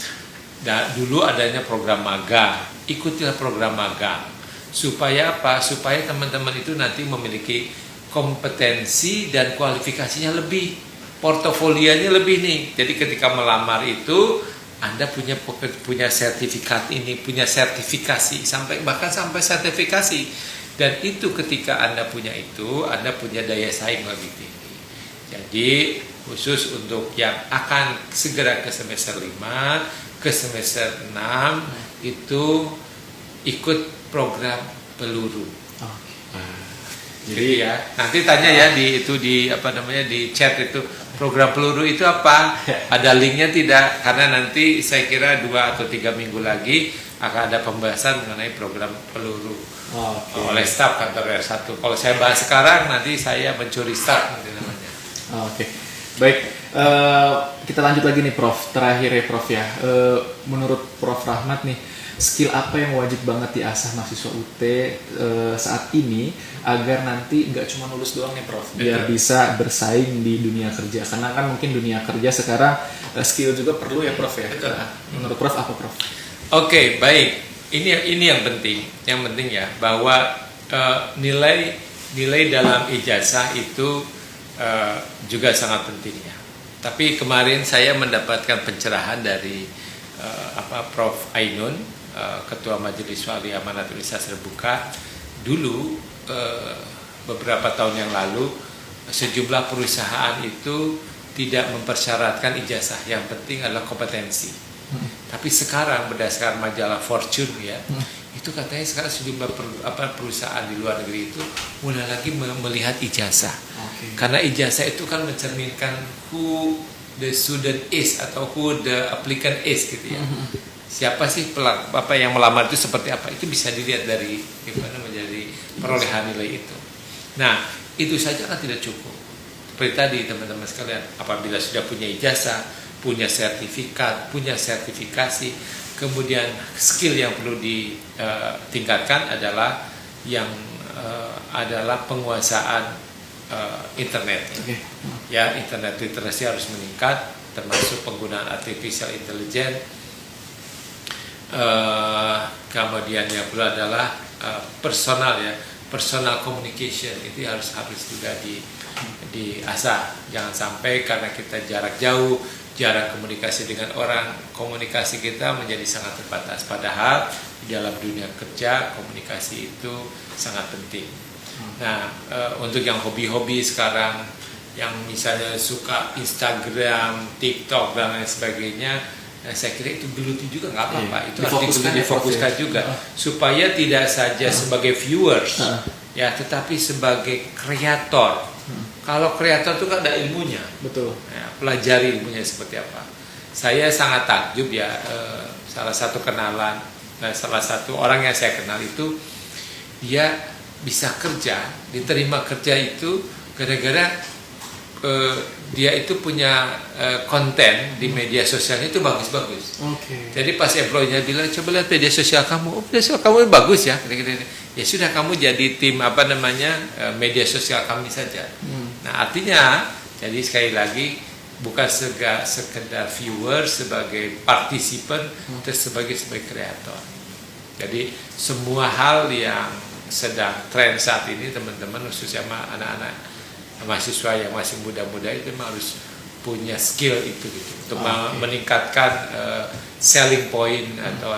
Dan dulu adanya program magang, ikutilah program magang. Supaya apa? Supaya teman-teman itu nanti memiliki kompetensi dan kualifikasinya lebih, portofolionya lebih nih. Jadi ketika melamar itu Anda punya sertifikat ini, punya sertifikasi, bahkan sampai sertifikasi. Dan itu ketika Anda punya itu, Anda punya daya saing lebih tinggi. Jadi khusus untuk yang akan segera ke semester 5, ke semester 6 itu ikut program Peluru. Jadi ya nanti tanya ya di chat itu, Program peluru itu apa? Ada linknya tidak? Karena nanti saya kira 2 atau 3 minggu lagi akan ada pembahasan mengenai program peluru oleh staf kantor R1. Kalau saya bahas sekarang nanti saya mencuri staf nanti namanya. Baik, kita lanjut lagi nih Prof. Terakhir ya Prof ya. Menurut Prof Rahmat nih, skill apa yang wajib banget diasah mahasiswa UT saat ini agar nanti nggak cuma lulus doang nih Prof, biar bisa bersaing di dunia kerja, karena kan mungkin dunia kerja sekarang skill juga perlu ya Prof ya. Menurut Prof apa Prof? Oke, baik. Ini yang penting ya, bahwa nilai dalam ijazah itu juga sangat penting ya. Tapi kemarin saya mendapatkan pencerahan dari Prof Ainun, Ketua Majelis Wali Amanat Universitas Terbuka. Dulu beberapa tahun yang lalu sejumlah perusahaan itu tidak mempersyaratkan ijazah, yang penting adalah kompetensi. Tapi sekarang berdasarkan majalah Fortune ya, itu katanya sekarang sejumlah perusahaan di luar negeri itu mulai lagi melihat ijazah. Karena ijazah itu kan mencerminkan who the student is atau who the applicant is gitu ya. Siapa sih yang melamar itu seperti apa? Itu bisa dilihat dari perolehan nilai itu. Nah, itu saja kan tidak cukup. Seperti tadi teman-teman sekalian, apabila sudah punya ijazah, punya sertifikat, punya sertifikasi, kemudian skill yang perlu ditingkatkan adalah adalah penguasaan internet. Ya, internet literasi harus meningkat, termasuk penggunaan artificial intelligence. Kemudian yang kedua adalah personal communication, itu harus juga diasah. Jangan sampai karena kita jarak jauh, jarang komunikasi dengan orang, komunikasi kita menjadi sangat terbatas. Padahal di dalam dunia kerja komunikasi itu sangat penting. Nah, untuk yang hobi-hobi sekarang, yang misalnya suka Instagram, TikTok dan lain sebagainya, saya kira itu geluti juga nggak apa-apa. Itu harus difokuskan juga supaya tidak saja sebagai viewers ya, tetapi sebagai kreator. Kalau kreator itu kan ada ilmunya, betul. Ya, pelajari ilmunya seperti apa. Saya sangat takjub ya, salah satu orang yang saya kenal itu dia bisa kerja, diterima kerja itu gara-gara dia itu punya konten di media sosialnya itu bagus-bagus. Jadi pas employee-nya bilang, coba lihat media sosial kamu, media sosial kamu bagus ya. Ya sudah, kamu jadi tim media sosial kami saja. Nah, artinya jadi sekali lagi bukan sekedar viewer sebagai partisipan, tapi sebagai kreator. Jadi semua hal yang sedang tren saat ini teman-teman, khususnya anak-anak mahasiswa yang masih muda-muda itu memang harus punya skill itu gitu, untuk meningkatkan selling point atau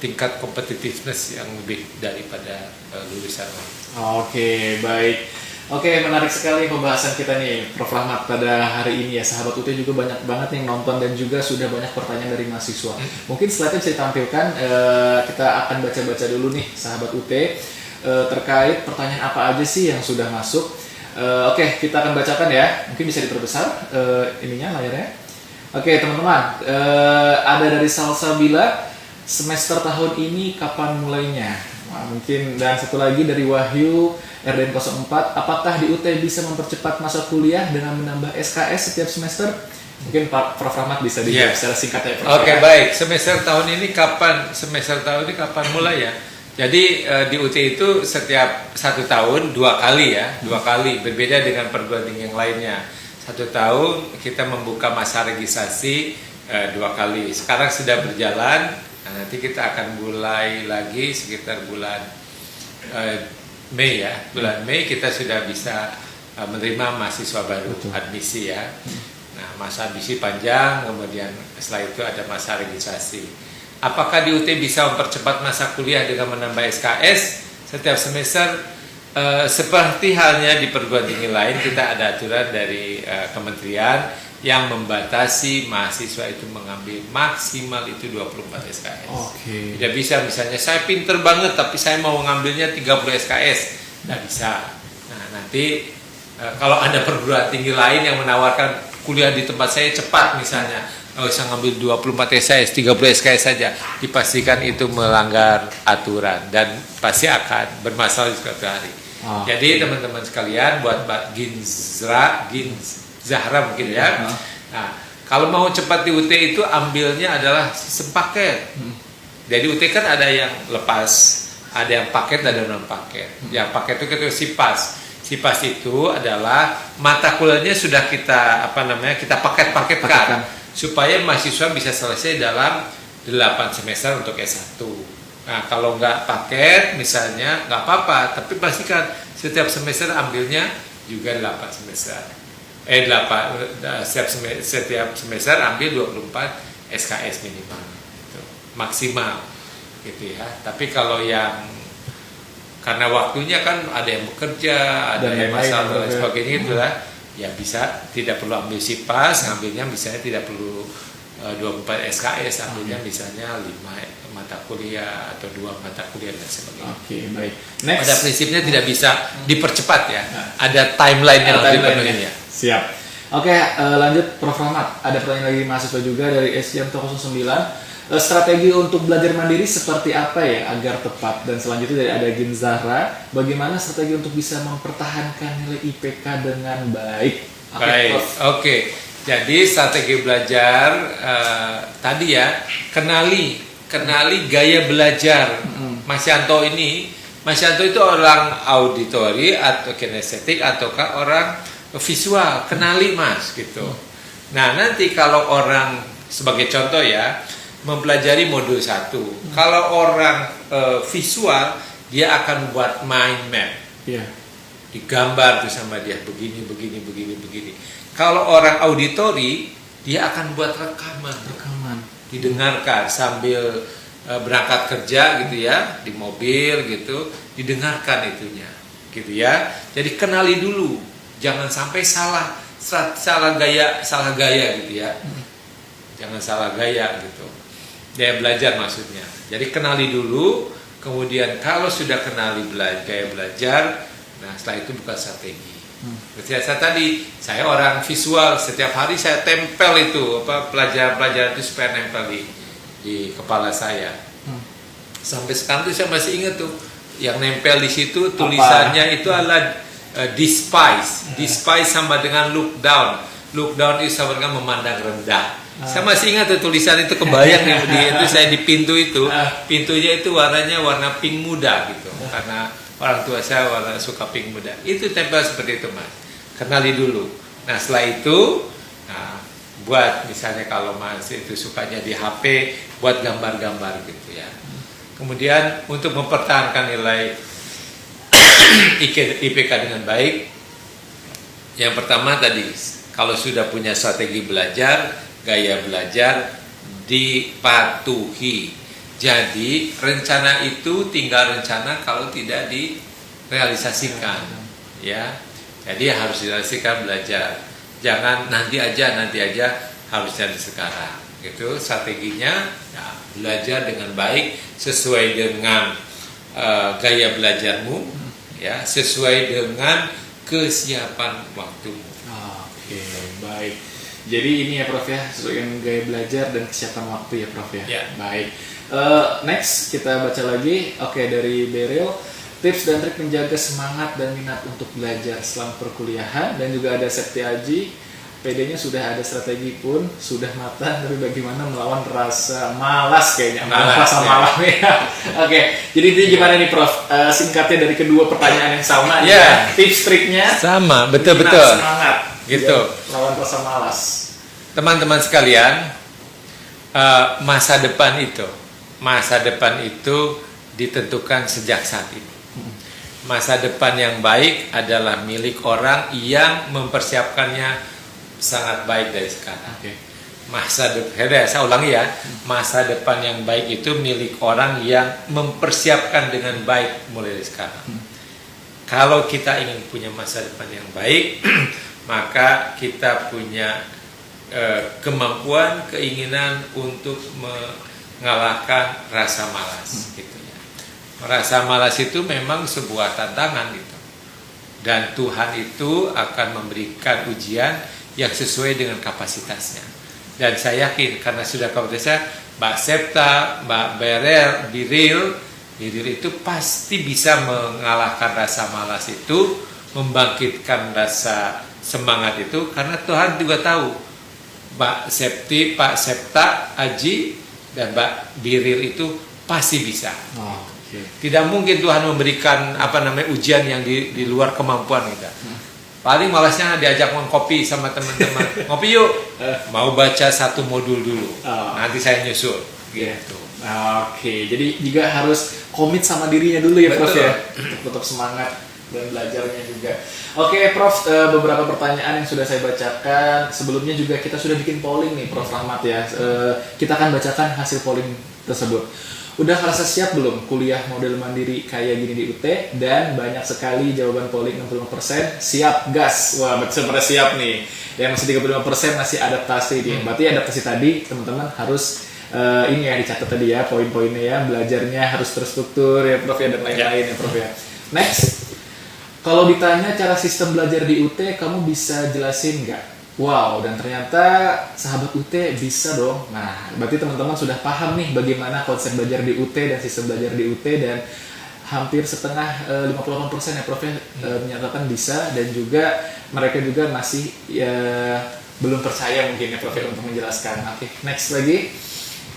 tingkat competitiveness yang lebih daripada lulusan. Baik. Menarik sekali pembahasan kita nih Prof Rahmat pada hari ini ya. Sahabat UT juga banyak banget yang nonton dan juga sudah banyak pertanyaan dari mahasiswa. Mungkin slide-nya bisa ditampilkan, kita akan baca-baca dulu nih sahabat UT terkait pertanyaan apa aja sih yang sudah masuk. Kita akan bacakan ya. Mungkin bisa diperbesar layarnya. Teman-teman, ada dari Salsabila, semester tahun ini kapan mulainya? Mungkin, dan satu lagi dari Wahyu RDN 04, apakah di UT bisa mempercepat masa kuliah dengan menambah SKS setiap semester? Mungkin Prof Rahmat bisa dijawab secara singkat ya Prof. Baik. Semester tahun ini kapan mulai ya? Jadi di UT itu setiap 1 tahun 2 kali ya, 2 kali, berbeda dengan perguruan tinggi yang lainnya. 1 tahun kita membuka masa registrasi 2 kali. Sekarang sudah berjalan, nanti kita akan mulai lagi sekitar bulan Mei ya. Bulan Mei kita sudah bisa menerima mahasiswa baru, admisi ya. Nah, masa admisi panjang, kemudian setelah itu ada masa registrasi. Apakah di UT bisa mempercepat masa kuliah dengan menambah SKS setiap semester? Seperti halnya di perguruan tinggi lain, kita ada aturan dari kementerian yang membatasi mahasiswa itu mengambil maksimal itu 24 SKS. Tidak bisa misalnya saya pinter banget tapi saya mau mengambilnya 30 SKS, tidak bisa. Nah, nanti Kalau ada perguruan tinggi lain yang menawarkan kuliah di tempat saya cepat misalnya, nggak usah ngambil 24 SKS, 30 SKS saja, dipastikan itu melanggar aturan dan pasti akan bermasalah di suatu hari. Jadi teman-teman sekalian, buat Mbak Zahra mungkin ya. Nah, kalau mau cepat di UT itu ambilnya adalah sistem paket. Jadi UT kan ada yang lepas, ada yang paket, ada non paket. Yang paket itu kita SIPAS. SIPAS itu adalah mata kuliahnya sudah kita kita paket-paketkan supaya mahasiswa bisa selesai dalam 8 semester untuk S1. Nah, kalau nggak paket misalnya nggak apa-apa, tapi pastikan setiap semester ambilnya juga 8 semester. Setiap semester ambil 24 SKS minimal. Gitu. Maksimal gitu ya. Tapi kalau yang karena waktunya kan ada yang bekerja, ada yang masalah dan sebagainya itulah, ya bisa tidak perlu ambil SIPAS, ngambilnya misalnya tidak perlu 24 SKS, ambilnya misalnya 5 mata kuliah atau 2 mata kuliah dan sebagainya. Oke, baik. Next. Pada prinsipnya tidak bisa dipercepat ya, ada timeline yang harus dipenuhi ya. Siap. Oke, lanjut Prof. Rahmat. Ada pertanyaan lagi mahasiswa juga dari SJM 09. Strategi untuk belajar mandiri seperti apa ya agar tepat? Dan selanjutnya dari ada Gin Zahra, bagaimana strategi untuk bisa mempertahankan nilai IPK dengan baik? Oke. Jadi strategi belajar tadi ya, kenali gaya belajar. Mas Yanto itu orang auditori atau kinestetik ataukah orang visual, kenali Mas gitu. Nah, nanti kalau orang sebagai contoh ya, mempelajari modul 1. Kalau orang visual, dia akan buat mind map. Digambar tuh sama dia begini. Kalau orang auditori, dia akan buat rekaman. Didengarkan sambil berangkat kerja gitu ya, di mobil gitu, didengarkan itunya. Gitu ya. Jadi kenali dulu. Jangan sampai salah gaya gitu ya. Jangan salah gaya gitu. Gaya belajar maksudnya. Jadi kenali dulu, kemudian kalau sudah kenali gaya belajar, nah setelah itu bukan strategi. Seperti saya orang visual, setiap hari saya tempel itu pelajaran itu supaya nempel di kepala saya. Sampai sekarang tuh saya masih ingat tuh, yang nempel di situ tulisannya itu adalah despise. Despise sama dengan look down. Look down itu sama dengan memandang rendah. Saya masih ingat tuh tulisan itu, kebayang itu saya di pintu itu, pintunya itu warnanya warna pink muda gitu, karena orang tua saya suka pink muda. Itu tempel seperti itu Mas. Kenali dulu. Nah setelah itu, buat misalnya kalau Mas itu sukanya di HP, buat gambar-gambar gitu ya. Kemudian untuk mempertahankan nilai IPK dengan baik, yang pertama tadi, kalau sudah punya strategi belajar, gaya belajar dipatuhi. Jadi rencana itu tinggal rencana kalau tidak direalisasikan, ya. Jadi harus direalisasikan belajar. Jangan nanti aja, harusnya sekarang. Gitu strateginya. Ya, belajar dengan baik sesuai dengan gaya belajarmu, ya, sesuai dengan kesiapan waktumu. Oke, baik. Jadi ini ya Prof ya, sesuai dengan gaya belajar dan kesiapan waktu ya Prof ya. Baik. Next kita baca lagi. Oke, dari Beril, tips dan trik menjaga semangat dan minat untuk belajar selama perkuliahan. Dan juga ada Septi Aji, PD-nya sudah ada strategi pun sudah matang, tapi bagaimana melawan rasa malas kayaknya, rasa malam ya. Oke, jadi ini gimana nih Prof? Singkatnya dari kedua pertanyaan yang sama, ya. Tips triknya sama, betul. Semangat. Gitu. Lawan rasa malas. Teman-teman sekalian, masa depan itu ditentukan sejak saat ini. Masa depan yang baik adalah milik orang yang mempersiapkannya sangat baik dari sekarang. Saya ulangi ya, masa depan yang baik itu milik orang yang mempersiapkan dengan baik mulai dari sekarang. Kalau kita ingin punya masa depan yang baik, maka kita punya kemampuan, keinginan untuk mengalahkan rasa malas gitu ya. Rasa malas itu memang sebuah tantangan gitu. dan Tuhan itu akan memberikan ujian yang sesuai dengan kapasitasnya. Dan saya yakin karena sudah kapasitasnya, Mbak Septa, Mbak Biril itu pasti bisa mengalahkan rasa malas itu, membangkitkan rasa semangat itu, karena Tuhan juga tahu Mbak Septi, Pak Septa, Aji, dan Mbak Biril itu pasti bisa. Tidak mungkin Tuhan memberikan ujian yang di luar kemampuan kita. Paling malasnya diajak ngopi sama teman-teman. Ngopi yuk. Mau baca 1 modul dulu. Nanti saya nyusul. Gitu. Jadi juga harus komit sama dirinya dulu ya, Prof ya. Tetap semangat dan belajarnya juga. Prof, beberapa pertanyaan yang sudah saya bacakan. Sebelumnya juga kita sudah bikin polling nih, Prof Rahmat ya. Kita akan bacakan hasil polling tersebut. Udah merasa siap belum kuliah model mandiri kayak gini di UT? Dan banyak sekali jawaban polling 65% siap, gas. Wah, betul pada siap nih. Yang masih 35% masih adaptasi nih. Berarti adaptasi tadi teman-teman harus ini ya dicatat tadi ya, poin-poinnya ya, belajarnya harus terstruktur ya Prof ya, dan lain-lain ya Prof ya. Next, kalau ditanya cara sistem belajar di UT, kamu bisa jelasin nggak? Wow, dan ternyata sahabat UT bisa dong. Nah, berarti teman-teman sudah paham nih bagaimana konsep belajar di UT dan sistem belajar di UT, dan hampir setengah 58% ya Prof menyatakan bisa, dan juga mereka juga masih belum percaya mungkin ya Prof untuk menjelaskan. Next lagi.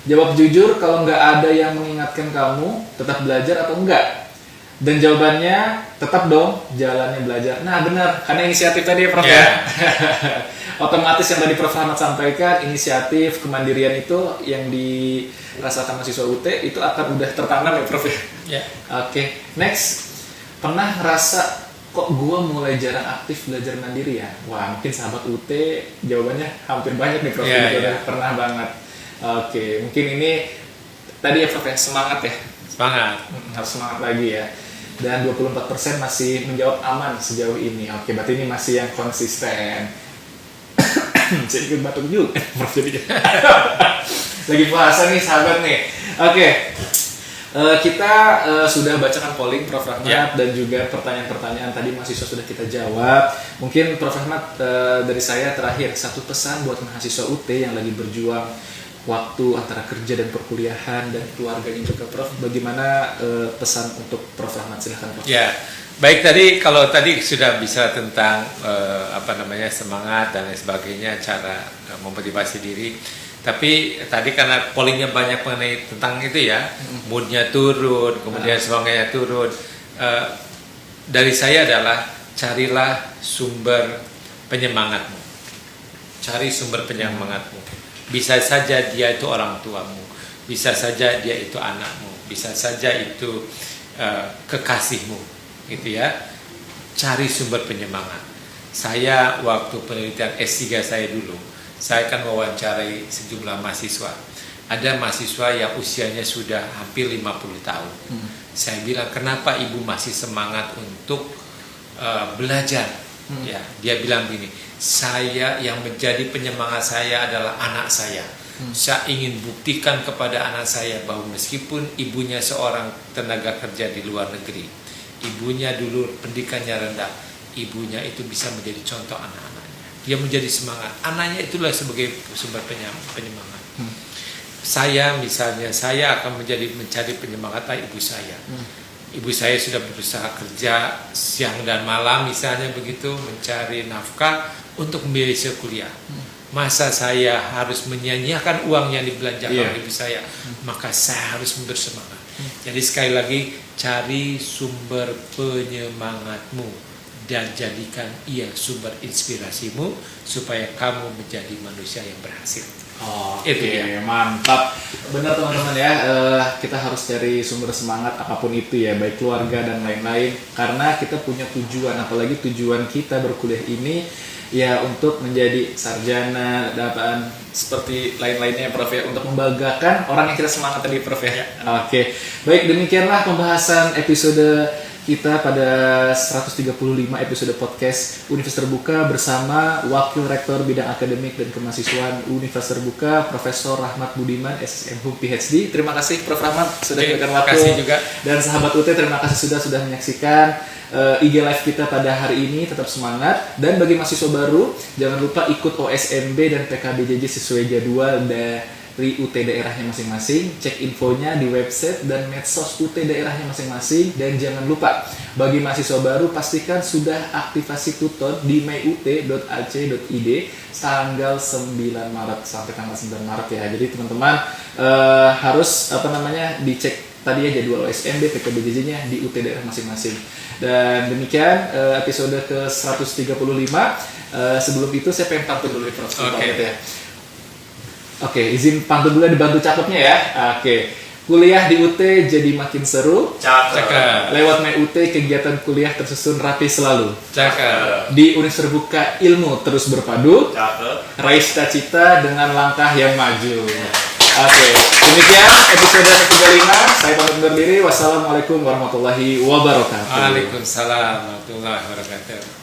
Jawab jujur, kalau nggak ada yang mengingatkan kamu, tetap belajar atau enggak? Dan jawabannya tetap dong, jalannya belajar. Nah benar, karena inisiatif tadi ya Prof ya. Otomatis yang tadi Prof Rahmat sampaikan, inisiatif, kemandirian itu yang dirasakan mahasiswa UT itu akan udah tertanam ya Prof ya. Next, pernah ngerasa kok gua mulai jarang aktif belajar mandiri ya? Wah, mungkin sahabat UT jawabannya hampir banyak nih Prof. Pernah banget. Mungkin ini tadi ya Prof ya, semangat ya. Semangat. Harus semangat lagi ya. Dan 24% masih menjawab aman sejauh ini. Berarti ini masih yang konsisten. Saya ikut batuk juga. Lagi puasa nih sahabat nih. Kita sudah bacakan polling Prof Rahmat dan juga pertanyaan-pertanyaan tadi mahasiswa sudah kita jawab. Mungkin Prof Rahmat dari saya terakhir satu pesan buat mahasiswa UT yang lagi berjuang waktu antara kerja dan perkuliahan dan keluarganya juga Prof. Bagaimana pesan untuk Prof Rahmat? Silahkan Prof. Ya, baik, kalau tadi sudah bisa tentang semangat dan lain sebagainya, cara memotivasi diri. Tapi tadi karena pollingnya banyak mengenai tentang itu ya, moodnya turun, kemudian semangatnya turun. Dari saya adalah carilah sumber penyemangatmu. Cari sumber penyemangatmu. Bisa saja dia itu orang tuamu, bisa saja dia itu anakmu, bisa saja itu kekasihmu, gitu ya. Cari sumber penyemangat. Saya waktu penelitian S3 saya dulu, saya akan wawancarai sejumlah mahasiswa. Ada mahasiswa yang usianya sudah hampir 50 tahun. Saya bilang, kenapa ibu masih semangat untuk belajar? Ya, dia bilang begini, saya yang menjadi penyemangat saya adalah anak saya. Saya ingin buktikan kepada anak saya bahwa meskipun ibunya seorang tenaga kerja di luar negeri, ibunya dulu pendidikannya rendah, ibunya itu bisa menjadi contoh anak-anaknya. Dia menjadi semangat. Anaknya itulah sebagai sumber penyemangat. Saya misalnya, saya akan mencari penyemangat ibu saya. Ibu saya sudah berusaha kerja siang dan malam misalnya begitu, mencari nafkah untuk membiayai saya kuliah. Masa saya harus menyia-nyiakan uang yang dibelanjakan oleh ibu saya? Maka saya harus bersemangat. Jadi sekali lagi, cari sumber penyemangatmu dan jadikan ia sumber inspirasimu supaya kamu menjadi manusia yang berhasil. Mantap. Benar teman-teman ya, kita harus cari sumber semangat apapun itu ya, baik keluarga dan lain-lain, karena kita punya tujuan, apalagi tujuan kita berkuliah ini ya untuk menjadi sarjana dan seperti lain-lainnya Prof ya, untuk membanggakan orang yang kita semangat tadi Prof ya. Baik, demikianlah pembahasan episode kita pada 135 episode podcast Universitas Terbuka bersama Wakil Rektor Bidang Akademik dan Kemahasiswaan Universitas Terbuka, Profesor Rahmat Budiman, SSM Hum PhD. Terima kasih Prof. Rahmat sudah memberikan waktu. Terima kasih juga. Dan sahabat UT, terima kasih sudah menyaksikan IG Live kita pada hari ini. Tetap semangat. Dan bagi mahasiswa baru, jangan lupa ikut OSMB dan PKBJJ sesuai jadwal dari UT daerahnya masing-masing. Cek infonya di website dan medsos UT daerahnya masing-masing. Dan jangan lupa, bagi mahasiswa baru pastikan sudah aktivasi tutor di myut.ac.id tanggal 9 Maret sampai tanggal 9 Maret ya. Jadi teman-teman harus dicek tadi ya jadwal OSMB, PKBJJ-nya di UT daerah masing-masing. Dan demikian episode ke-135. Sebelum itu saya pengen pantun dulu Prof. Oke, izin pantun dulu, dibantu catatnya ya. Oke. Kuliah di UT jadi makin seru. Cakep. Lewat MyUT kegiatan kuliah tersusun rapi selalu. Cakep. Di Universitas Terbuka ilmu terus berpadu. Cakep. Raih cita-cita dengan langkah yang maju. Oke, demikian episode ke-35. Saya pamit undur diri. Wassalamualaikum warahmatullahi wabarakatuh. Waalaikumsalam warahmatullahi wabarakatuh.